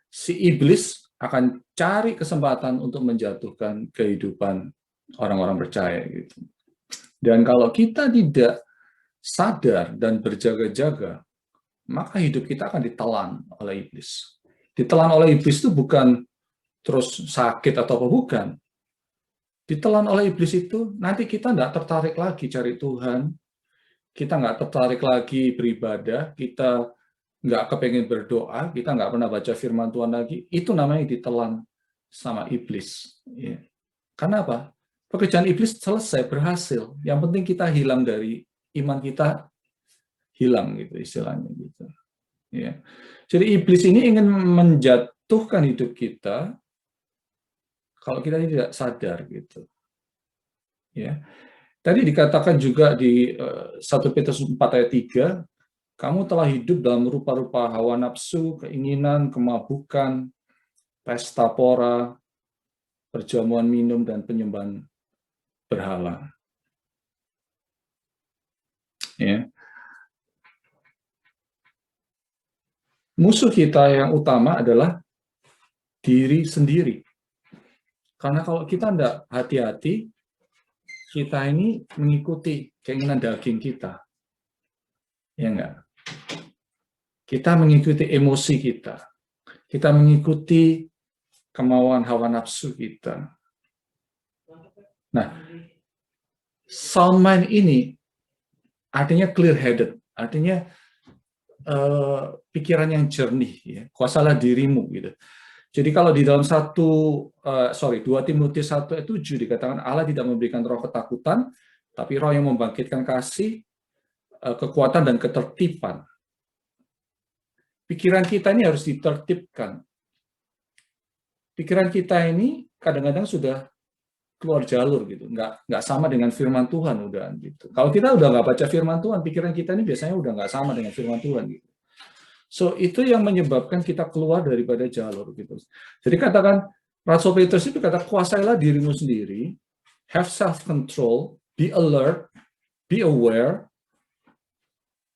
Si iblis akan cari kesempatan untuk menjatuhkan kehidupan orang-orang percaya gitu. Dan kalau kita tidak sadar dan berjaga-jaga, maka hidup kita akan ditelan oleh iblis. Ditelan oleh iblis itu bukan terus sakit atau apa, bukan. Ditelan oleh iblis itu, nanti kita nggak tertarik lagi cari Tuhan, kita nggak tertarik lagi beribadah, kita nggak kepengen berdoa, kita nggak pernah baca firman Tuhan lagi, itu namanya ditelan sama iblis. Ya. Karena apa? Pekerjaan iblis selesai, berhasil. Yang penting kita hilang dari iman kita, hilang gitu istilahnya gitu. Ya. Jadi iblis ini ingin menjatuhkan hidup kita kalau kita tidak sadar gitu. Ya. Tadi dikatakan juga di 1 Petrus 4 ayat 3, kamu telah hidup dalam rupa-rupa hawa nafsu, keinginan, kemabukan, pesta pora, perjamuan minum, dan penyembahan berhala. Ya. Musuh kita yang utama adalah diri sendiri. Karena kalau kita tidak hati-hati, kita ini mengikuti keinginan daging kita. Ya enggak? Kita mengikuti emosi kita. Kita mengikuti kemauan hawa nafsu kita. Nah, sound mind ini artinya clear-headed, artinya pikiran yang jernih, ya. Kuasalah dirimu, gitu. Jadi kalau di dalam 2 Timotius 1 ayat 7 dikatakan Allah tidak memberikan roh ketakutan, tapi roh yang membangkitkan kasih, kekuatan dan ketertiban. Pikiran kita ini harus ditertibkan. Pikiran kita ini kadang-kadang sudah keluar jalur gitu, nggak sama dengan firman Tuhan udah gitu. Kalau kita udah nggak baca firman Tuhan, pikiran kita ini biasanya udah nggak sama dengan firman Tuhan gitu. So itu yang menyebabkan kita keluar daripada jalur gitu. Jadi katakan Rasul Petrus itu kata kuasailah dirimu sendiri, have self control, be alert, be aware,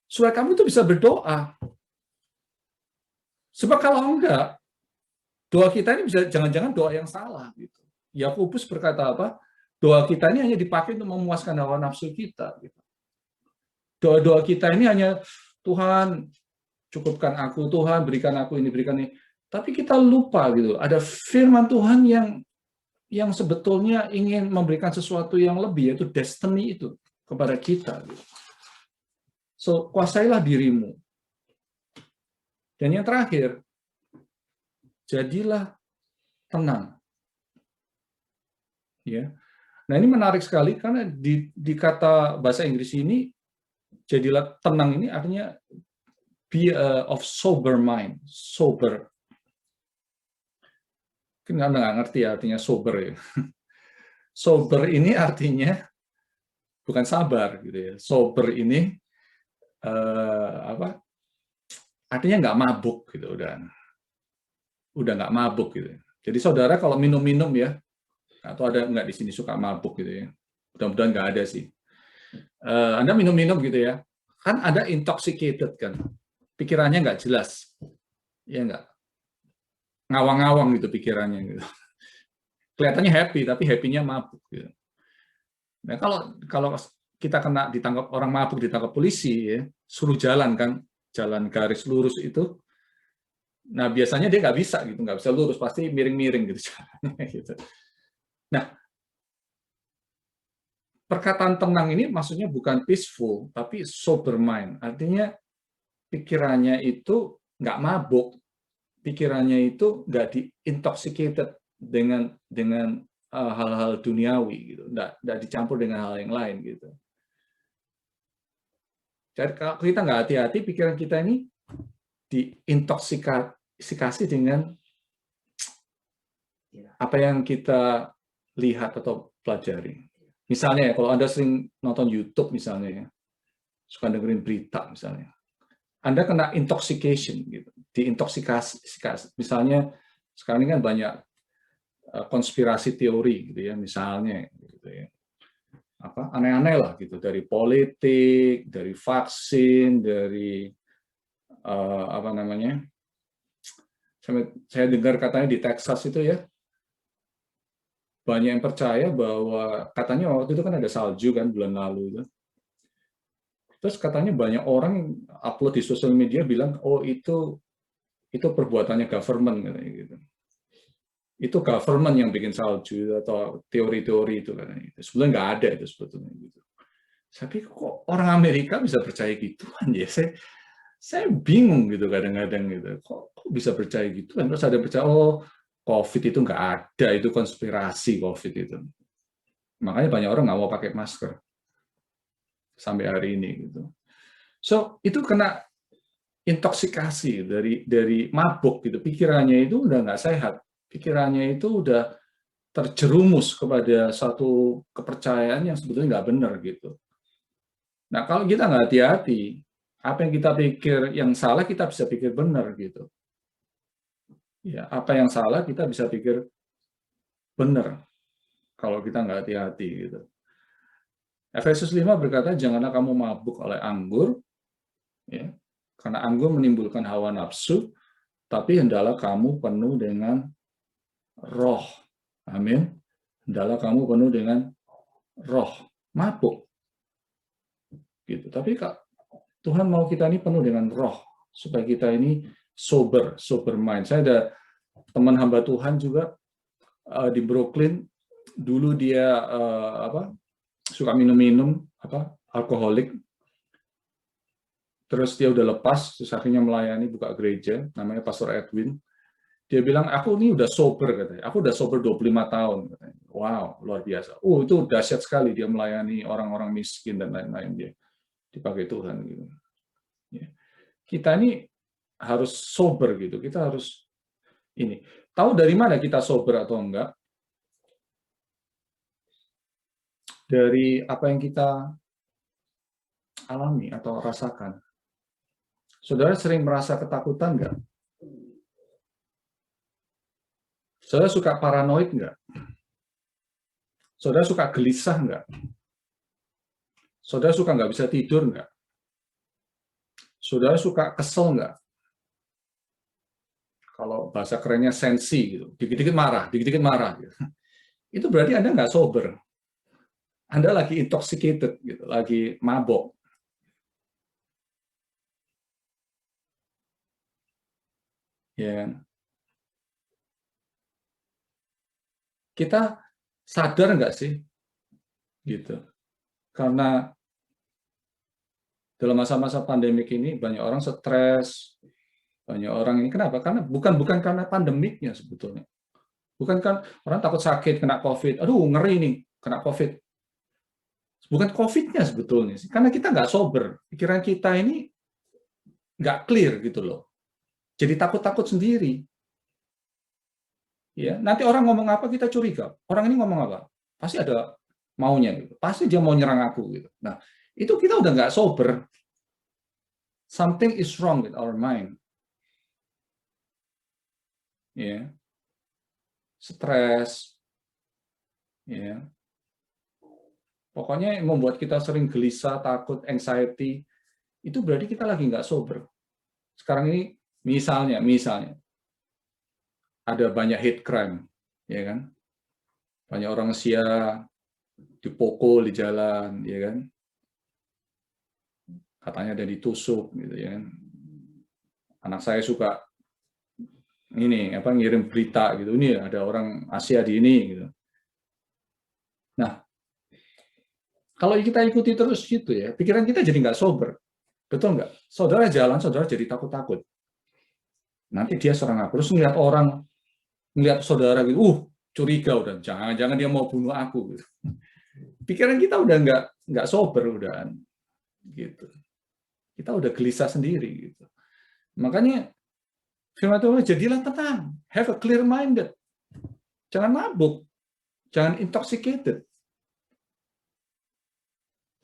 supaya kamu itu bisa berdoa. Sebab kalau enggak, doa kita ini bisa jangan-jangan doa yang salah gitu. Yakobus berkata apa? Doa kita ini hanya dipakai untuk memuaskan hawa nafsu kita. Gitu. Doa-doa kita ini hanya Tuhan cukupkan aku, Tuhan berikan aku ini, berikan ini. Tapi kita lupa gitu. Ada firman Tuhan yang sebetulnya ingin memberikan sesuatu yang lebih, yaitu destiny itu kepada kita. Gitu. So kuasailah dirimu. Dan yang terakhir, jadilah tenang. Ya. Nah ini menarik sekali karena di kata bahasa Inggris ini jadilah tenang ini artinya be of sober mind, sober. Kita nggak ngerti ya artinya sober ya. Sober ini artinya bukan sabar gitu ya. Sober ini artinya nggak mabuk gitu udah nggak mabuk gitu. Jadi saudara kalau minum-minum ya. Atau ada nggak di sini suka mabuk gitu ya? Mudah-mudahan nggak ada sih. Anda minum-minum gitu ya, kan ada intoxicated kan, pikirannya nggak jelas, ya nggak, ngawang-ngawang gitu pikirannya gitu. Kelihatannya happy, tapi happy-nya mabuk. Gitu. Nah kalau kita kena ditangkap orang mabuk, ditangkap polisi, ya, suruh jalan kan, jalan garis lurus itu. Nah biasanya dia nggak bisa gitu, nggak bisa lurus, pasti miring-miring gitu jalannya gitu. Nah, perkataan tenang ini maksudnya bukan peaceful, tapi sober mind. Artinya pikirannya itu nggak mabuk, pikirannya itu nggak di-intoxicated dengan hal-hal duniawi, gitu. Nggak dicampur dengan hal yang lain. Gitu. Jadi kalau kita nggak hati-hati, pikiran kita ini diintoxikasi dengan apa yang kita lihat atau pelajari. Misalnya ya, kalau Anda sering nonton YouTube misalnya ya, suka dengerin berita misalnya, Anda kena intoxication gitu, diintoksikasi. Misalnya sekarang ini kan banyak konspirasi teori gitu ya, misalnya gitu ya. Apa aneh-aneh lah gitu, dari politik, dari vaksin, dari apa namanya? Saya dengar katanya di Texas itu ya, banyak yang percaya bahwa katanya waktu itu kan ada salju kan bulan lalu itu. Terus katanya banyak orang yang upload di sosial media bilang, oh itu perbuatannya government gitu. Itu government yang bikin salju atau teori-teori itu kan. Sebenarnya nggak ada itu sebetulnya gitu. Tapi kok orang Amerika bisa percaya gituan ya? Saya bingung gitu kadang-kadang gitu. Kok bisa percaya gituan? Terus ada percaya COVID itu nggak ada, itu konspirasi COVID itu. Makanya banyak orang nggak mau pakai masker sampai hari ini gitu. So itu kena intoksikasi dari mabuk gitu. Pikirannya itu udah nggak sehat. Pikirannya itu udah terjerumus kepada satu kepercayaan yang sebetulnya nggak benar gitu. Nah kalau kita nggak hati-hati, apa yang kita pikir yang salah kita bisa pikir benar gitu. Ya, apa yang salah kita bisa pikir benar kalau kita nggak hati-hati gitu. Efesus 5 berkata, janganlah kamu mabuk oleh anggur, ya, karena anggur menimbulkan hawa nafsu, tapi hendaklah kamu penuh dengan roh. Amin. Hendaklah kamu penuh dengan roh. Mabuk. Gitu. Tapi Tuhan mau kita ini penuh dengan roh, supaya kita ini sober mind. Saya ada teman hamba Tuhan juga di Brooklyn, dulu dia suka minum-minum alkoholik, terus dia udah lepas, terus akhirnya melayani buka gereja, namanya Pastor Edwin. Dia bilang, aku ini udah sober, katanya. Aku udah sober 25 tahun. Katanya. Wow, luar biasa. Itu dahsyat sekali dia melayani orang-orang miskin dan lain-lain. Dia dipakai Tuhan. Gitu. Ya. Kita ini harus sober gitu. Kita harus ini. Tahu dari mana kita sober atau enggak? Dari apa yang kita alami atau rasakan. Saudara sering merasa ketakutan enggak? Saudara suka paranoid enggak? Saudara suka gelisah enggak? Saudara suka nggak bisa tidur enggak? Saudara suka kesel enggak? Kalau bahasa kerennya sensi gitu, dikit-dikit marah gitu. Itu berarti Anda nggak sober. Anda lagi intoxicated gitu, lagi mabok. Ya. Kita sadar nggak sih? Gitu. Karena dalam masa-masa pandemik ini banyak orang stres, banyak orang ini kenapa? Karena bukan karena pandemiknya sebetulnya. Bukan kan orang takut sakit kena COVID. Aduh, ngeri nih kena COVID. Bukan COVID-nya sebetulnya sih. Karena kita nggak sober. Pikiran kita ini nggak clear gitu loh. Jadi takut-takut sendiri. Ya, nanti orang ngomong apa kita curiga. Orang ini ngomong apa? Pasti ada maunya gitu. Pasti dia mau nyerang aku gitu. Nah, itu kita udah nggak sober. Something is wrong with our mind. Ya. Stres. Ya. Pokoknya yang membuat kita sering gelisah, takut, anxiety, itu berarti kita lagi nggak sober. Sekarang ini misalnya ada banyak hate crime, ya kan? Banyak orang sia dipukul di jalan, ya kan? Katanya ada ditusuk, gitu ya kan? Anak saya suka ngirim berita gitu, ini ada orang Asia di ini, gitu. Nah, kalau kita ikuti terus gitu ya, pikiran kita jadi nggak sober, betul nggak? Saudara jalan, saudara jadi takut-takut. Nanti dia serang aku, terus ngeliat saudara gitu, curiga udah, jangan dia mau bunuh aku. Gitu. Pikiran kita udah nggak sober udah, gitu. Kita udah gelisah sendiri gitu. Makanya firman Tuhan, jadilah tenang, have a clear minded, jangan mabuk, jangan intoxicated,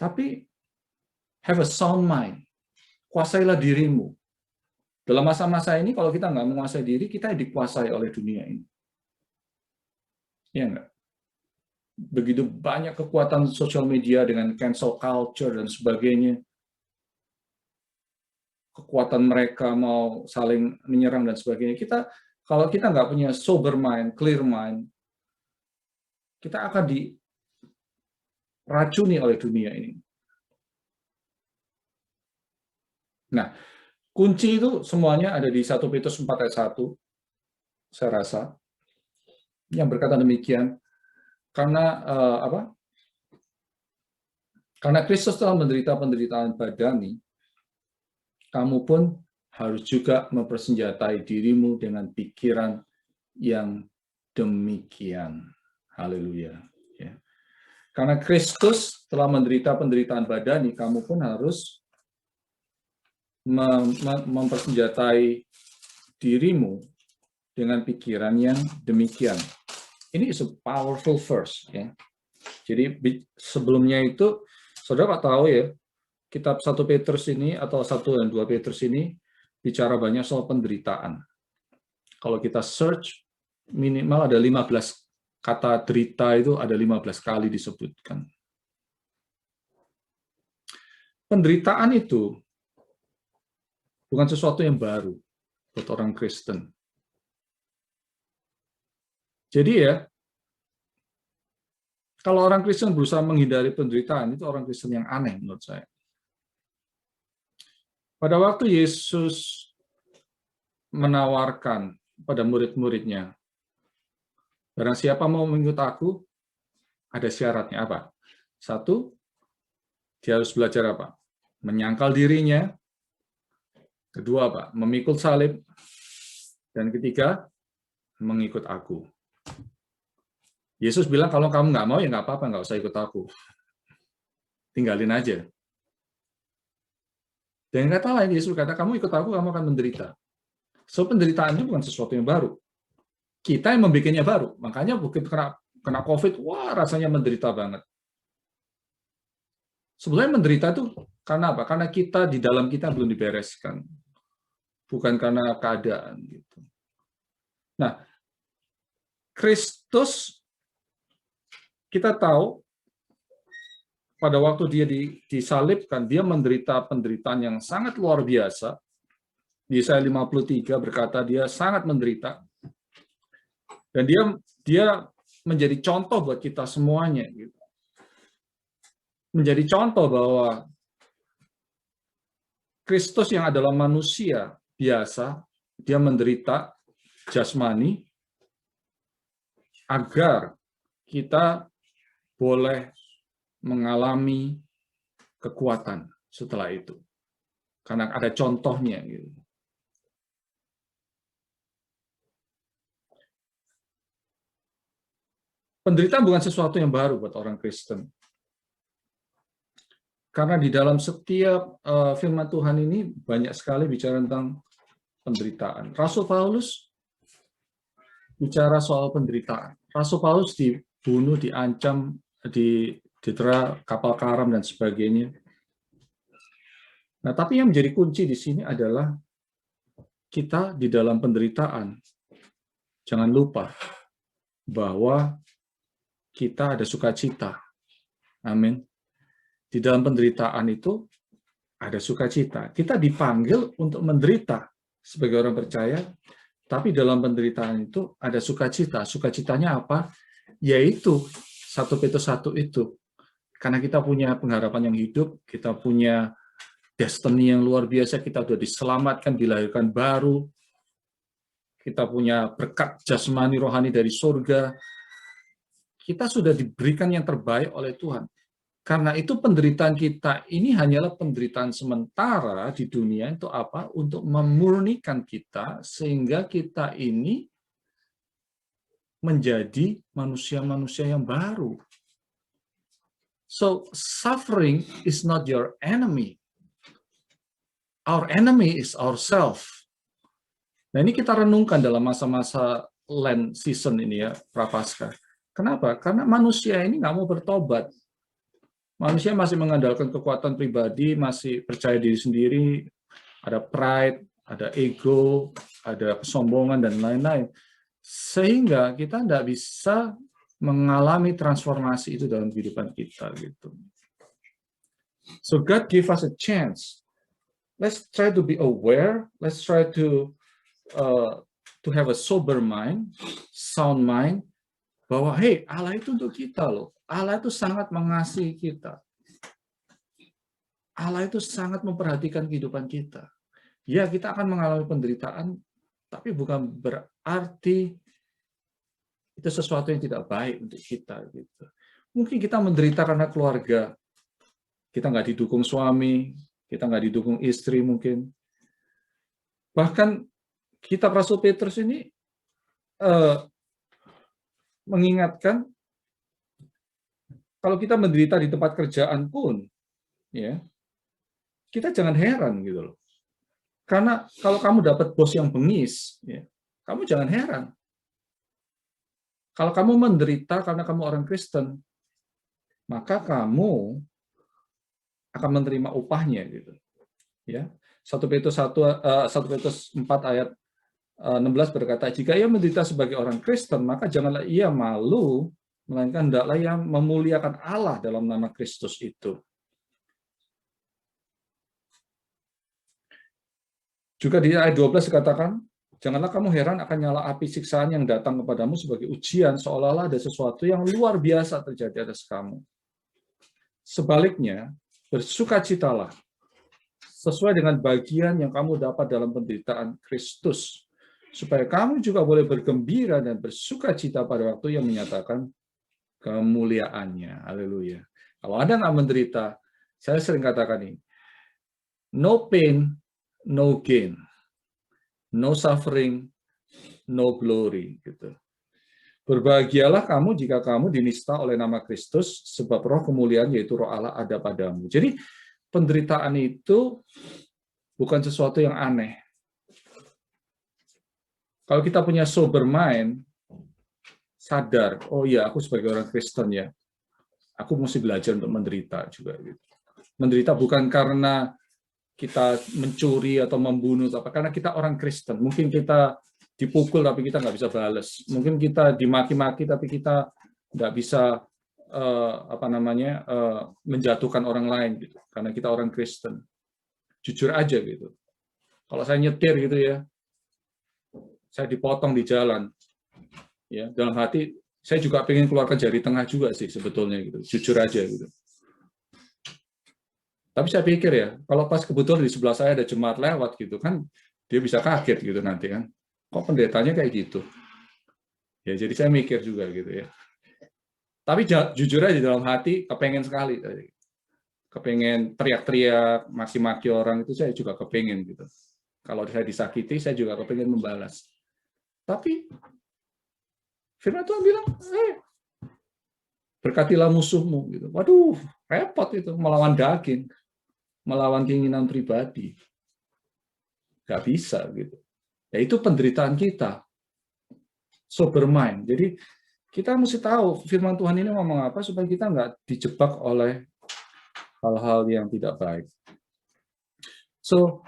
tapi have a sound mind, kuasailah dirimu. Dalam masa-masa ini, kalau kita nggak menguasai diri, kita dikuasai oleh dunia ini. Ya nggak? Begitu banyak kekuatan sosial media dengan cancel culture dan sebagainya. Kekuatan mereka mau saling menyerang dan sebagainya. Kalau kita nggak punya sober mind, clear mind, kita akan diracuni oleh dunia ini. Nah, kunci itu semuanya ada di 1 Petrus 4 ayat 1, saya rasa, yang berkata demikian, karena karena Kristus telah menderita penderitaan badani, kamu pun harus juga mempersenjatai dirimu dengan pikiran yang demikian. Haleluya. Ya. Karena Kristus telah menderita penderitaan badani, kamu pun harus mempersenjatai dirimu dengan pikiran yang demikian. Ini is a powerful verse. Ya. Jadi sebelumnya itu, saudara tahu ya, kitab 1 Petrus ini atau 1 dan 2 Petrus ini bicara banyak soal penderitaan. Kalau kita search, minimal ada 15 kata derita itu ada 15 kali disebutkan. Penderitaan itu bukan sesuatu yang baru buat orang Kristen. Jadi ya, kalau orang Kristen berusaha menghindari penderitaan, itu orang Kristen yang aneh menurut saya. Pada waktu Yesus menawarkan pada murid-muridnya, barang siapa mau mengikut aku, ada syaratnya apa? Satu, dia harus belajar apa? Menyangkal dirinya. Kedua apa? Memikul salib. Dan ketiga, mengikut aku. Yesus bilang, kalau kamu nggak mau, ya nggak apa-apa, nggak usah ikut aku. Tinggalin aja. Dan kata lain, Yesus kata, kamu ikut aku, kamu akan menderita. So, penderitaan itu bukan sesuatu yang baru. Kita yang membuatnya baru. Makanya begitu kena COVID, wah rasanya menderita banget. Sebenarnya menderita itu karena apa? Karena kita di dalam kita belum dibereskan. Bukan karena keadaan. Gitu. Nah, Kristus, kita tahu, pada waktu dia disalibkan, dia menderita penderitaan yang sangat luar biasa. Di Yesaya 53 berkata dia sangat menderita. Dan dia menjadi contoh buat kita semuanya. Gitu. Menjadi contoh bahwa Kristus yang adalah manusia biasa, dia menderita jasmani, agar kita boleh mengalami kekuatan setelah itu. Karena ada contohnya. Gitu. Penderitaan bukan sesuatu yang baru buat orang Kristen. Karena di dalam setiap firman Tuhan ini banyak sekali bicara tentang penderitaan. Rasul Paulus bicara soal penderitaan. Rasul Paulus dibunuh, diancam, didera kapal karam dan sebagainya. Nah, tapi yang menjadi kunci di sini adalah kita di dalam penderitaan. Jangan lupa bahwa kita ada sukacita. Amin. Di dalam penderitaan itu ada sukacita. Kita dipanggil untuk menderita sebagai orang percaya, tapi dalam penderitaan itu ada sukacita. Sukacitanya apa? Yaitu 1 Petrus 1 itu. Karena kita punya pengharapan yang hidup, kita punya destiny yang luar biasa, kita sudah diselamatkan, dilahirkan baru, kita punya berkat jasmani rohani dari surga, kita sudah diberikan yang terbaik oleh Tuhan. Karena itu penderitaan kita ini hanyalah penderitaan sementara di dunia itu apa? Untuk memurnikan kita sehingga kita ini menjadi manusia-manusia yang baru. So, suffering is not your enemy. Our enemy is ourselves. Nah, ini kita renungkan dalam masa-masa Lent season ini ya, Prapaskah. Kenapa? Karena manusia ini nggak mau bertobat. Manusia masih mengandalkan kekuatan pribadi, masih percaya diri sendiri, ada pride, ada ego, ada kesombongan, dan lain-lain. Sehingga kita tidak bisa mengalami transformasi itu dalam kehidupan kita. Gitu. So God give us a chance. Let's try to be aware. Let's try to have a sober mind, sound mind, bahwa hey, Allah itu untuk kita loh. Allah itu sangat mengasihi kita. Allah itu sangat memperhatikan kehidupan kita. Ya, kita akan mengalami penderitaan, tapi bukan berarti itu sesuatu yang tidak baik untuk kita. Gitu. Mungkin kita menderita karena keluarga. Kita nggak didukung suami, kita nggak didukung istri mungkin. Bahkan kitab Rasul Petrus ini mengingatkan kalau kita menderita di tempat kerjaan pun, ya, kita jangan heran gitu loh. Karena kalau kamu dapat bos yang bengis, ya, kamu jangan heran. Kalau kamu menderita karena kamu orang Kristen, maka kamu akan menerima upahnya gitu. Ya. 1 Petrus 4 ayat 16 berkata, jika ia menderita sebagai orang Kristen, maka janganlah ia malu, melainkan hendaklah ia memuliakan Allah dalam nama Kristus itu. Juga di ayat 12 dikatakan, janganlah kamu heran akan nyala api siksaan yang datang kepadamu sebagai ujian, seolah-olah ada sesuatu yang luar biasa terjadi atas kamu. Sebaliknya, bersukacitalah, sesuai dengan bagian yang kamu dapat dalam penderitaan Kristus, supaya kamu juga boleh bergembira dan bersukacita pada waktu yang menyatakan kemuliaannya. Haleluya. Kalau Anda nggak menderita, saya sering katakan ini, no pain, no gain. No suffering, no glory. Gitu. Berbahagialah kamu jika kamu dinista oleh nama Kristus, sebab roh kemuliaan yaitu roh Allah ada padamu. Jadi penderitaan itu bukan sesuatu yang aneh. Kalau kita punya sober mind, sadar, oh iya aku sebagai orang Kristen ya, aku mesti belajar untuk menderita juga. Gitu. Menderita bukan karena kita mencuri atau membunuh, apa karena kita orang Kristen. Mungkin kita dipukul tapi kita nggak bisa balas. Mungkin kita dimaki-maki tapi kita nggak bisa menjatuhkan orang lain gitu. Karena kita orang Kristen. Jujur aja gitu. Kalau saya nyetir gitu ya, saya dipotong di jalan. Ya, dalam hati saya juga pengen keluarkan jari tengah juga sih sebetulnya gitu. Jujur aja gitu. Tapi saya pikir ya, kalau pas kebetulan di sebelah saya ada jemaat lewat gitu kan, dia bisa kaget gitu nanti kan. Kok pendetanya kayak gitu? Ya jadi saya mikir juga gitu ya. Tapi jujur aja dalam hati kepengen sekali. Kepengen teriak-teriak, maki-maki orang itu saya juga kepengen gitu. Kalau saya disakiti, saya juga kepengen membalas. Tapi firman Tuhan bilang, berkatilah musuhmu gitu. Waduh, repot itu melawan daging. Melawan keinginan pribadi. Nggak bisa gitu. Ya itu penderitaan kita. Sober mind. Jadi kita mesti tahu firman Tuhan ini ngomong apa supaya kita nggak dijebak oleh hal-hal yang tidak baik. So,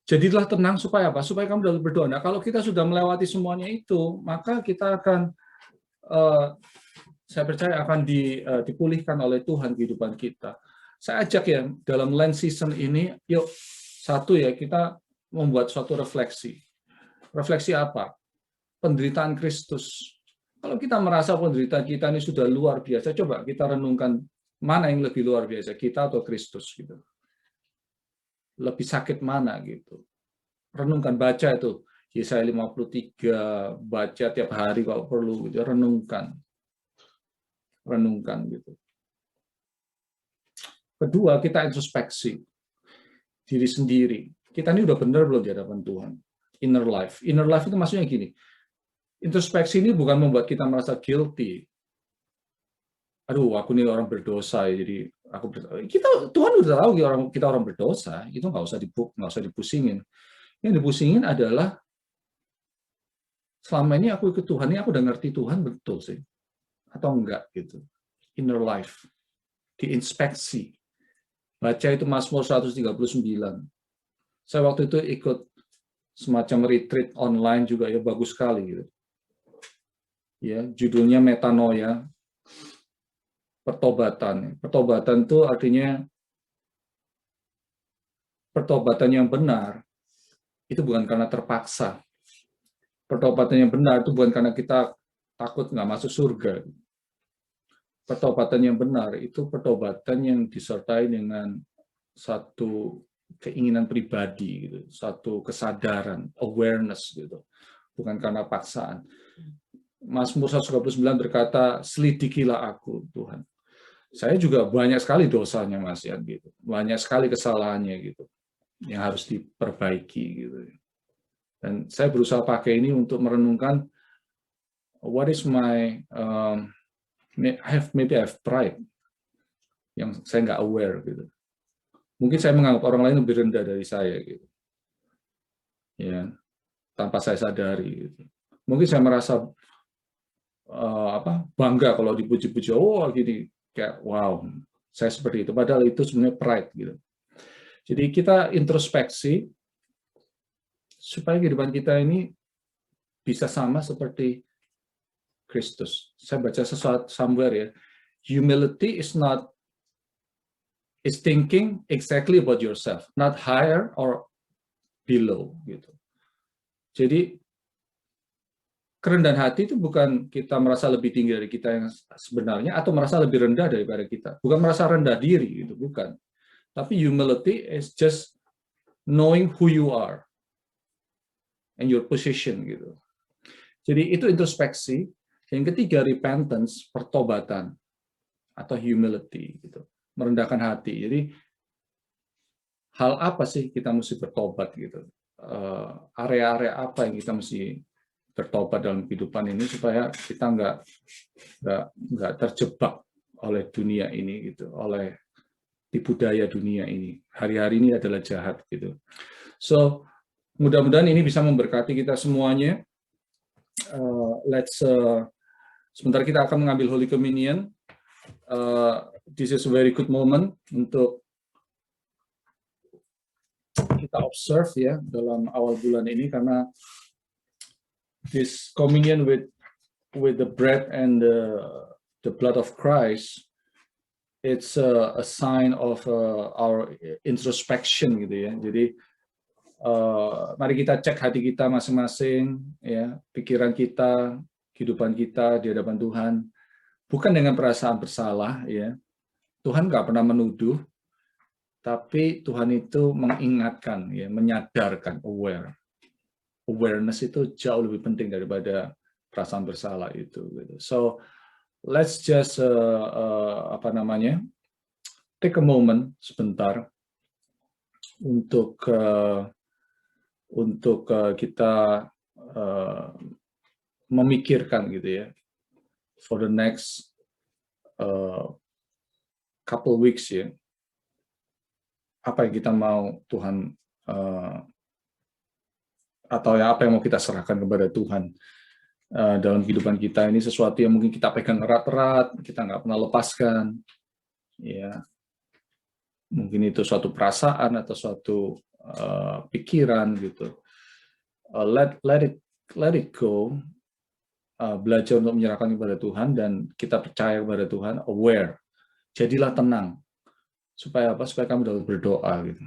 jadilah tenang supaya apa? Supaya kamu dalam berdoa. Nah, kalau kita sudah melewati semuanya itu, maka kita akan, saya percaya akan dipulihkan oleh Tuhan kehidupan kita. Saya ajak ya, dalam Lent season ini, yuk, satu ya, kita membuat suatu refleksi. Refleksi apa? Penderitaan Kristus. Kalau kita merasa penderitaan kita ini sudah luar biasa, coba kita renungkan mana yang lebih luar biasa, kita atau Kristus gitu. Lebih sakit mana gitu. Renungkan, baca itu. Yesaya 53, baca tiap hari kalau perlu, gitu. Renungkan gitu. Kedua, kita introspeksi diri sendiri. Kita ini udah benar belum di hadapan Tuhan? Inner life. Inner life itu maksudnya gini. Introspeksi ini bukan membuat kita merasa guilty. Aduh, aku ini orang berdosa, jadi aku Tuhan udah tahu kita orang berdosa, itu nggak usah dipusingin. Yang dipusingin adalah selama ini aku ikut Tuhan, ini aku udah ngerti Tuhan betul sih, atau enggak gitu. Inner life, diinspeksi. Baca itu Mazmur 139. Saya waktu itu ikut semacam retreat online juga ya, bagus sekali gitu. Ya, judulnya metanoia, pertobatan. Pertobatan itu artinya pertobatan yang benar. Itu bukan karena terpaksa. Pertobatan yang benar itu bukan karena kita takut nggak masuk surga. Pertobatan yang benar itu pertobatan yang disertai dengan satu keinginan pribadi, gitu, satu kesadaran, awareness, gitu, bukan karena paksaan. Mazmur 139 berkata, selidikilah aku, Tuhan. Saya juga banyak sekali dosanya, Mas, ya, gitu. Banyak sekali kesalahannya, gitu, yang harus diperbaiki, gitu. Dan saya berusaha pakai ini untuk merenungkan what is my maybe I have pride yang saya nggak aware gitu. Mungkin saya menganggap orang lain lebih rendah dari saya gitu. Ya, tanpa saya sadari gitu. Mungkin saya merasa bangga kalau dipuji-puji, oh gini, kayak wow, saya seperti itu. Padahal itu sebenarnya pride gitu. Jadi kita introspeksi supaya kehidupan kita ini bisa sama seperti Kristus. Saya baca sesuatu somewhere ya. Humility is thinking exactly about yourself, not higher or below gitu. Jadi kerendahan hati itu bukan kita merasa lebih tinggi dari kita yang sebenarnya atau merasa lebih rendah daripada kita. Bukan merasa rendah diri gitu, bukan. Tapi humility is just knowing who you are and your position gitu. Jadi itu introspeksi. Yang ketiga, repentance, pertobatan. atau humility gitu, merendahkan hati. Jadi hal apa sih kita mesti bertobat gitu? Area-area apa yang kita mesti bertobat dalam kehidupan ini supaya kita nggak terjebak oleh dunia ini gitu, oleh tipu daya dunia ini. Hari-hari ini adalah jahat gitu. So mudah-mudahan ini bisa memberkati kita semuanya. Sebentar kita akan mengambil Holy Communion. This is a very good moment untuk kita observe ya dalam awal bulan ini, karena this communion with the bread and the blood of Christ, it's a sign of our introspection gitu ya. Jadi mari kita cek hati kita masing-masing ya, pikiran kita, kehidupan kita di hadapan Tuhan, bukan dengan perasaan bersalah ya. Tuhan nggak pernah menuduh, tapi Tuhan itu mengingatkan ya, menyadarkan, awareness itu jauh lebih penting daripada perasaan bersalah itu gitu. So let's just take a moment sebentar untuk kita memikirkan gitu ya, for the next couple weeks ya, apa yang kita mau Tuhan atau ya apa yang mau kita serahkan kepada Tuhan dalam kehidupan kita ini, sesuatu yang mungkin kita pegang erat-erat, kita nggak pernah lepaskan, ya mungkin itu suatu perasaan atau suatu pikiran gitu. Let it go. Belajar untuk menyerahkan kepada Tuhan dan kita percaya kepada Tuhan, aware. Jadilah tenang. Supaya apa? Supaya kamu dapat berdoa gitu.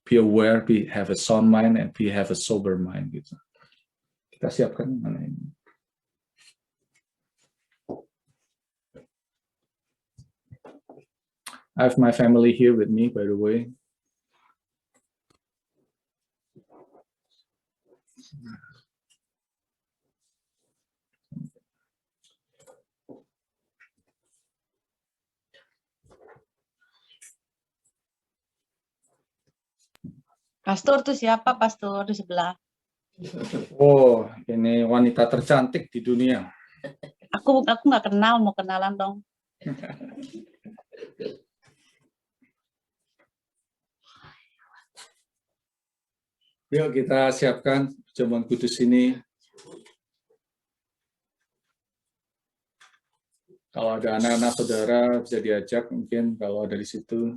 Be aware, have a sound mind, and have a sober mind gitu. Kita siapkan mana ini. I have my family here with me, by the way. Pastor tuh siapa, Pastor di sebelah? Oh, ini wanita tercantik di dunia. Aku nggak kenal, mau kenalan dong. Yuk kita siapkan perjamuan kudus ini. Kalau ada anak-anak saudara bisa diajak mungkin kalau ada di situ.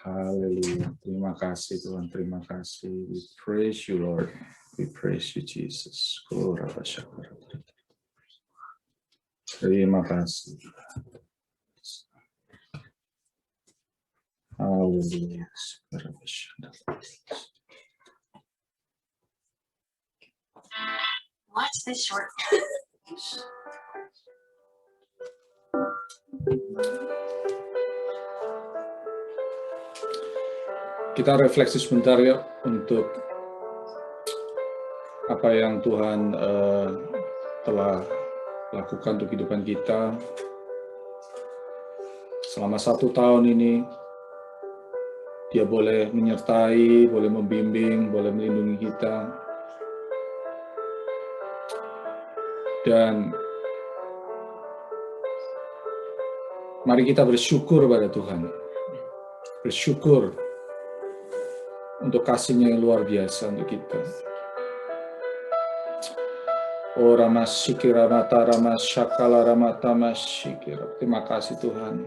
Haleluya. Terima kasih Tuhan, terima kasih. We praise you Lord. We praise you Jesus. Terima kasih. Haleluya. Watch this short. Kita refleksi sebentar ya untuk apa yang Tuhan telah lakukan untuk kehidupan kita selama 1 tahun ini. Dia boleh menyertai, boleh membimbing, boleh melindungi kita. Dan mari kita bersyukur pada Tuhan. Bersyukur untuk kasih-Nya yang luar biasa untuk kita. Oh Ramasikira Mata Ramasyakala Ramata Masikira. Terima kasih Tuhan.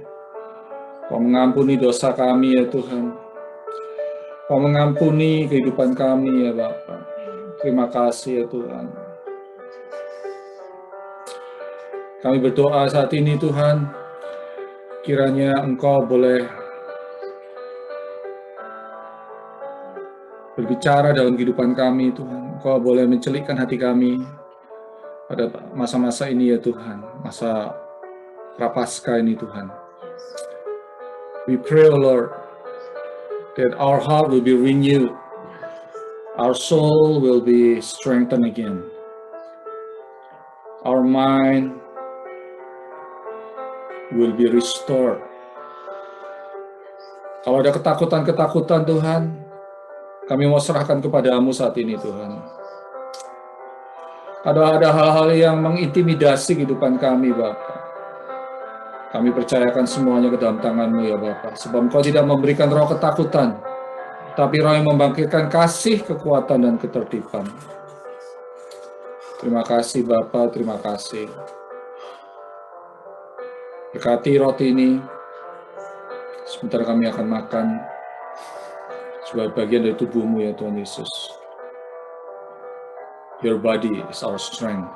Kau mengampuni dosa kami ya Tuhan. Kau mengampuni kehidupan kami ya Bapa. Terima kasih ya Tuhan. Kami berdoa saat ini Tuhan, kiranya Engkau boleh berbicara dalam kehidupan kami Tuhan. Engkau boleh mencelikkan hati kami pada masa-masa ini ya Tuhan, masa Prapaskah ini Tuhan. We pray, O Lord, that our heart will be renewed, Our soul will be strengthened again. Our mind will be restored. Kalau ada ketakutan-ketakutan Tuhan, kami mau serahkan kepadamu saat ini Tuhan. Ada hal-hal yang mengintimidasi kehidupan kami Bapa. Kami percayakan semuanya ke dalam tangan-Mu ya Bapa. Sebab Engkau tidak memberikan roh ketakutan, tapi roh yang membangkitkan kasih, kekuatan, dan ketertiban. Terima kasih Bapa, terima kasih. Berkati roti ini, sebentar kami akan makan sebagai bagian dari tubuh-Mu ya Tuhan Yesus. Your body is our strength.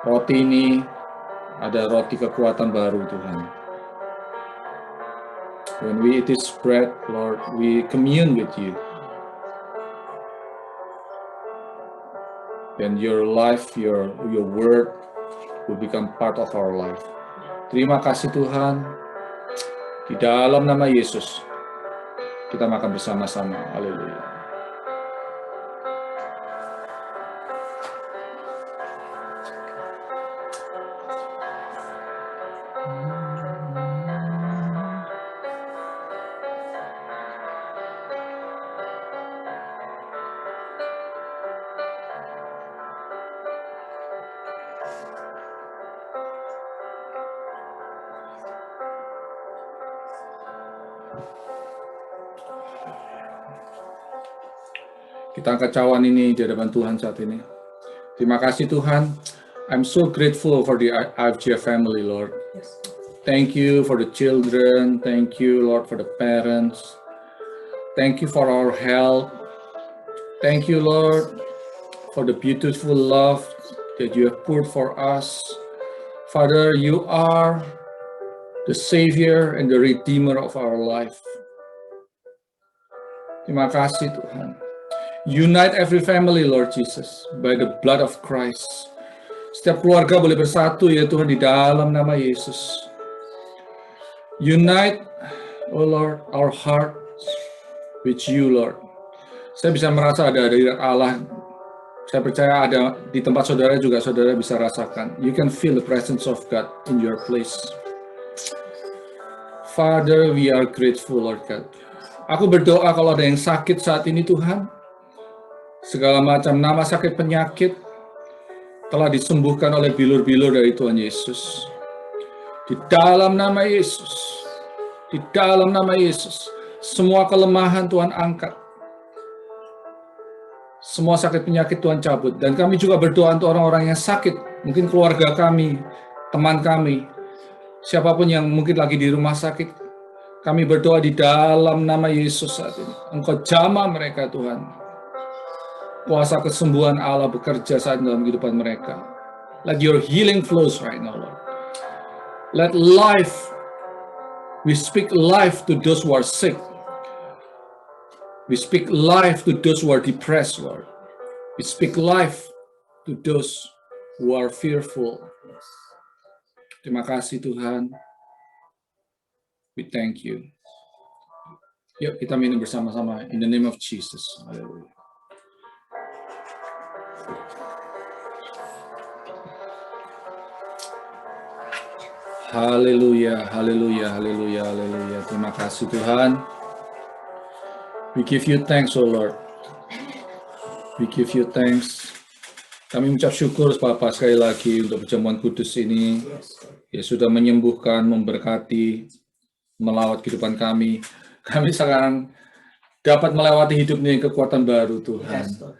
Roti ini ada roti kekuatan baru Tuhan. When we eat this bread, Lord, we commune with you. And your life, your word will become part of our life. Terima kasih Tuhan. Di dalam nama Yesus, kita makan bersama-sama. Haleluya. Kita angkat cawan ini di hadapan Tuhan saat ini. Terima kasih Tuhan. I'm so grateful for the IFGF family, Lord. Thank you for the children. Thank you, Lord, for the parents. Thank you for our health. Thank you, Lord, for the beautiful love that you have poured for us. Father, you are the Savior and the Redeemer of our life. Terima kasih Tuhan. Unite every family, Lord Jesus, by the blood of Christ. Setiap keluarga boleh bersatu ya Tuhan di dalam nama Yesus. Unite, oh Lord, our hearts with you, Lord. Saya bisa merasa ada dari Allah. Saya percaya ada di tempat saudara juga, saudara bisa rasakan. You can feel the presence of God in your place. Father, we are grateful, Lord God. Aku berdoa kalau ada yang sakit saat ini, Tuhan, segala macam nama sakit penyakit telah disembuhkan oleh bilur-bilur dari Tuhan Yesus. Di dalam nama Yesus, di dalam nama Yesus, semua kelemahan Tuhan angkat. Semua sakit penyakit Tuhan cabut. Dan kami juga berdoa untuk orang-orang yang sakit, mungkin keluarga kami, teman kami, siapapun yang mungkin lagi di rumah sakit. Kami berdoa di dalam nama Yesus saat ini. Engkau jamah mereka Tuhan. Kuasa kesembuhan Allah bekerja saat dalam kehidupan mereka. Let your healing flows right now, Lord. Let life, we speak life to those who are sick. We speak life to those who are depressed, Lord. We speak life to those who are fearful. Terima kasih Tuhan. We thank you. Yuk kita minum bersama-sama. In the name of Jesus. Hallelujah. Haleluya, haleluya, haleluya, haleluya. Terima kasih Tuhan. We give you thanks, oh Lord. We give you thanks. Kami mengucap syukur Bapak sekali lagi untuk perjamuan kudus ini. Ya sudah menyembuhkan, memberkati, melawat kehidupan kami. Kami sekarang dapat melewati hidup ini kekuatan baru Tuhan.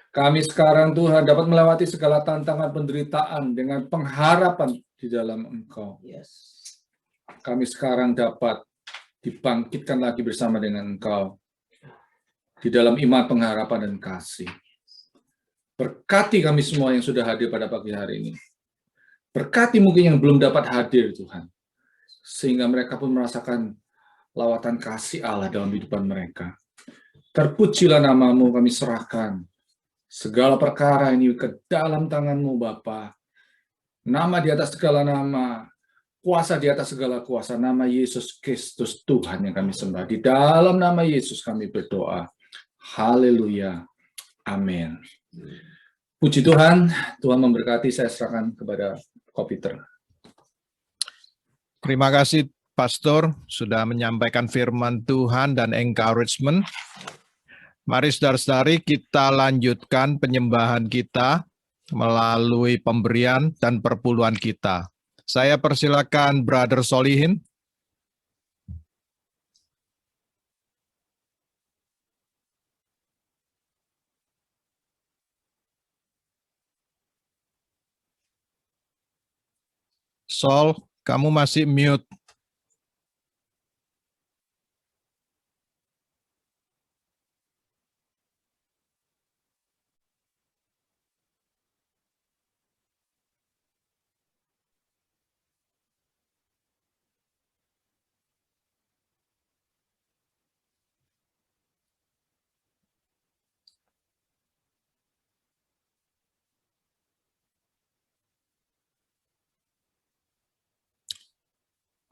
Kami sekarang Tuhan dapat melewati segala tantangan penderitaan dengan pengharapan di dalam Engkau. Kami sekarang dapat dibangkitkan lagi bersama dengan Engkau di dalam iman, pengharapan, dan kasih. Berkati kami semua yang sudah hadir pada pagi hari ini. Berkati mungkin yang belum dapat hadir Tuhan, sehingga mereka pun merasakan lawatan kasih Allah dalam kehidupan mereka. Terpujilah nama-Mu, kami serahkan segala perkara ini ke dalam tangan-Mu Bapa. Nama di atas segala nama, kuasa di atas segala kuasa, nama Yesus Kristus Tuhan yang kami sembah. Di dalam nama Yesus kami berdoa. Haleluya. Amin. Puji Tuhan, Tuhan memberkati. Saya serahkan kepada Ko Peter. Terima kasih Pastor sudah menyampaikan firman Tuhan dan encouragement. Mari saudara-saudari kita lanjutkan penyembahan kita melalui pemberian dan perpuluhan kita. Saya persilakan Brother Solihin. Sol, kamu masih mute.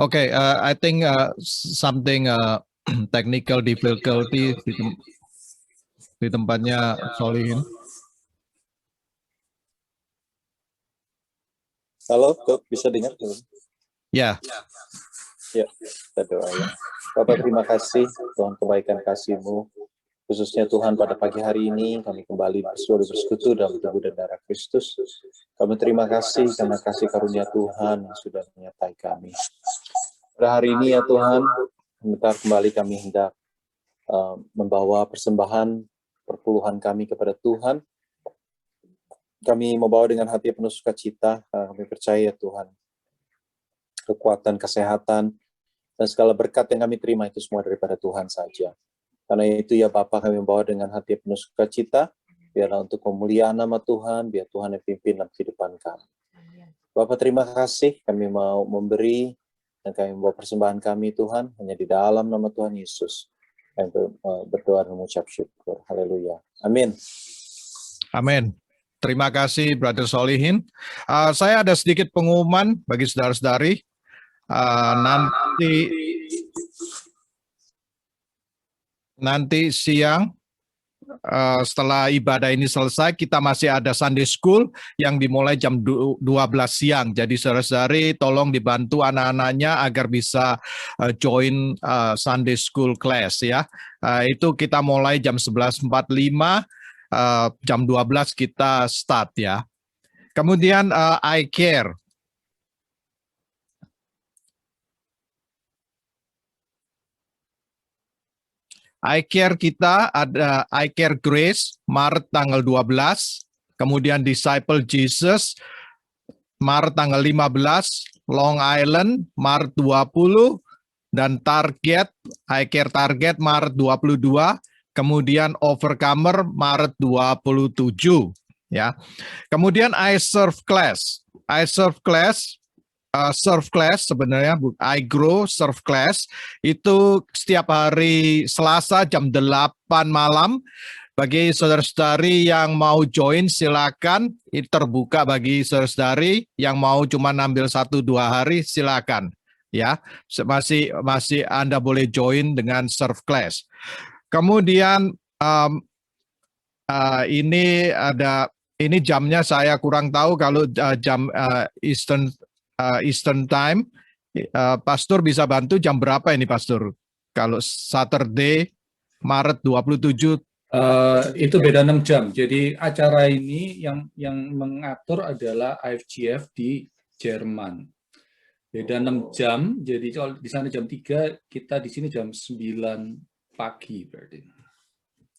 Okay, I think something technical difficulty di tempatnya Solihin. Halo, kok bisa dengar? Ya. Ya, kita doa ya. Bapak, terima kasih Tuhan kebaikan kasih-Mu. Khususnya Tuhan pada pagi hari ini kami kembali bersekutu dalam tubuh dan darah Kristus. Kami terima kasih karena kasih karunia Tuhan yang sudah menyertai kami. Pada hari ini ya Tuhan, sebentar kembali kami hendak membawa persembahan perpuluhan kami kepada Tuhan. Kami membawa dengan hati penuh sukacita, kami percaya Tuhan, kekuatan, kesehatan, dan segala berkat yang kami terima itu semua daripada Tuhan saja. Karena itu ya Bapa, kami membawa dengan hati penuh sukacita, biarlah untuk kemuliaan nama Tuhan, biar Tuhan yang pimpin dalam kehidupan kami. Bapak terima kasih, kami mau memberi, dan kami membawa persembahan kami Tuhan, hanya di dalam nama Tuhan Yesus. Kami berdoa dan mengucap syukur. Haleluya. Amin. Amin. Terima kasih Brother Solihin. Saya ada sedikit pengumuman bagi saudara-saudari. Nanti siang setelah ibadah ini selesai, kita masih ada Sunday School yang dimulai jam 12 siang. Jadi saudara-saudari tolong dibantu anak-anaknya agar bisa join Sunday School class ya. Itu kita mulai jam 11.45, jam 12 kita start ya. Kemudian I Care. I Care kita ada I Care Grace Maret tanggal 12, kemudian Disciple Jesus Maret tanggal 15, Long Island Maret 20, dan Target I Care Target Maret 22, kemudian Overcomer Maret 27 ya. Kemudian I Serve Class Surf Class sebenarnya I Grow Surf Class itu setiap hari Selasa jam 8 malam. Bagi saudara-saudari yang mau join silakan, itu terbuka bagi saudara-saudari yang mau cuma ambil 1-2 hari silakan ya. Masih Anda boleh join dengan Surf Class. Kemudian ini jamnya saya kurang tahu kalau jam Eastern Time. Pastor bisa bantu jam berapa ini Pastor? Kalau Saturday Maret 27 itu beda 6 jam. Jadi acara ini yang mengatur adalah IFGF di Jerman. Beda 6 jam. Jadi kalau di sana jam 3, kita di sini jam 9 pagi berarti.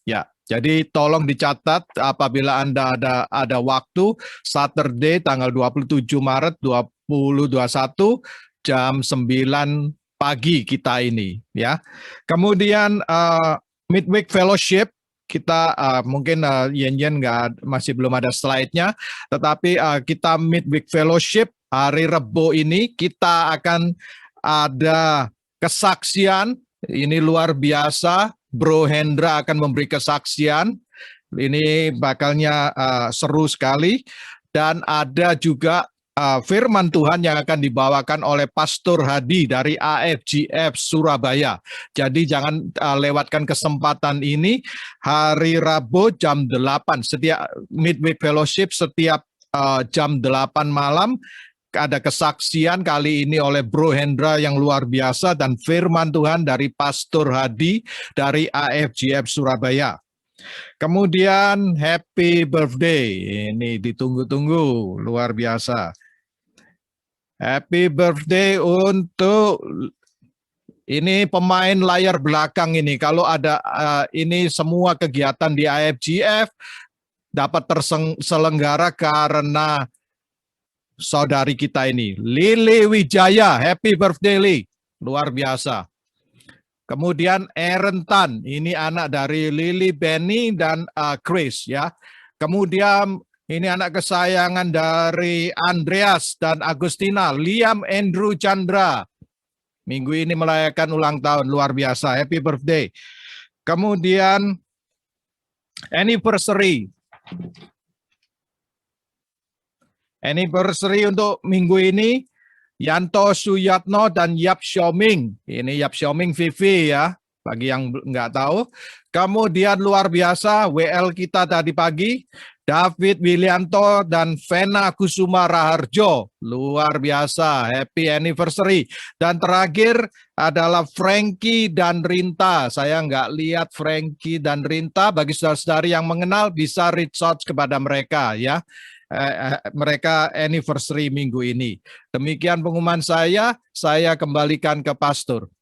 Ya, jadi tolong dicatat apabila Anda ada waktu Saturday tanggal 27 Maret 2021 jam 9 pagi kita ini ya. Kemudian Midweek Fellowship kita mungkin Yen masih belum ada slide-nya, tetapi kita Midweek Fellowship hari Rebo ini kita akan ada kesaksian. Ini luar biasa. Bro Hendra akan memberi kesaksian. Ini bakalnya seru sekali. Dan ada juga firman Tuhan yang akan dibawakan oleh Pastor Hadi dari AFGF Surabaya. Jadi jangan lewatkan kesempatan ini. Hari Rabu jam 8 setiap Midweek Fellowship setiap jam 8 malam ada kesaksian kali ini oleh Bro Hendra yang luar biasa dan firman Tuhan dari Pastor Hadi dari AFGF Surabaya. Kemudian happy birthday, ini ditunggu-tunggu, luar biasa. Happy birthday untuk ini pemain layar belakang ini. Kalau ada ini semua kegiatan di AFGF dapat terselenggara karena saudari kita ini, Lili Wijaya. Happy birthday, Li. Luar biasa. Kemudian Aaron Tan, ini anak dari Lily, Benny, dan Chris ya. Kemudian ini anak kesayangan dari Andreas dan Agustina, Liam Andrew Chandra. Minggu ini merayakan ulang tahun, luar biasa. Happy birthday. Kemudian anniversary. Anniversary untuk minggu ini. Yanto Suyatno dan Yap Xiaoming. Ini Yap Xiaoming Vivi ya, bagi yang nggak tahu. Kemudian luar biasa, WL kita tadi pagi, David Willianto dan Vena Kusuma Raharjo. Luar biasa, happy anniversary. Dan terakhir adalah Frankie dan Rinta. Saya nggak lihat Frankie dan Rinta, bagi saudara-saudari yang mengenal bisa reach out kepada mereka ya. Mereka anniversary minggu ini. Demikian pengumuman saya kembalikan ke Pastor.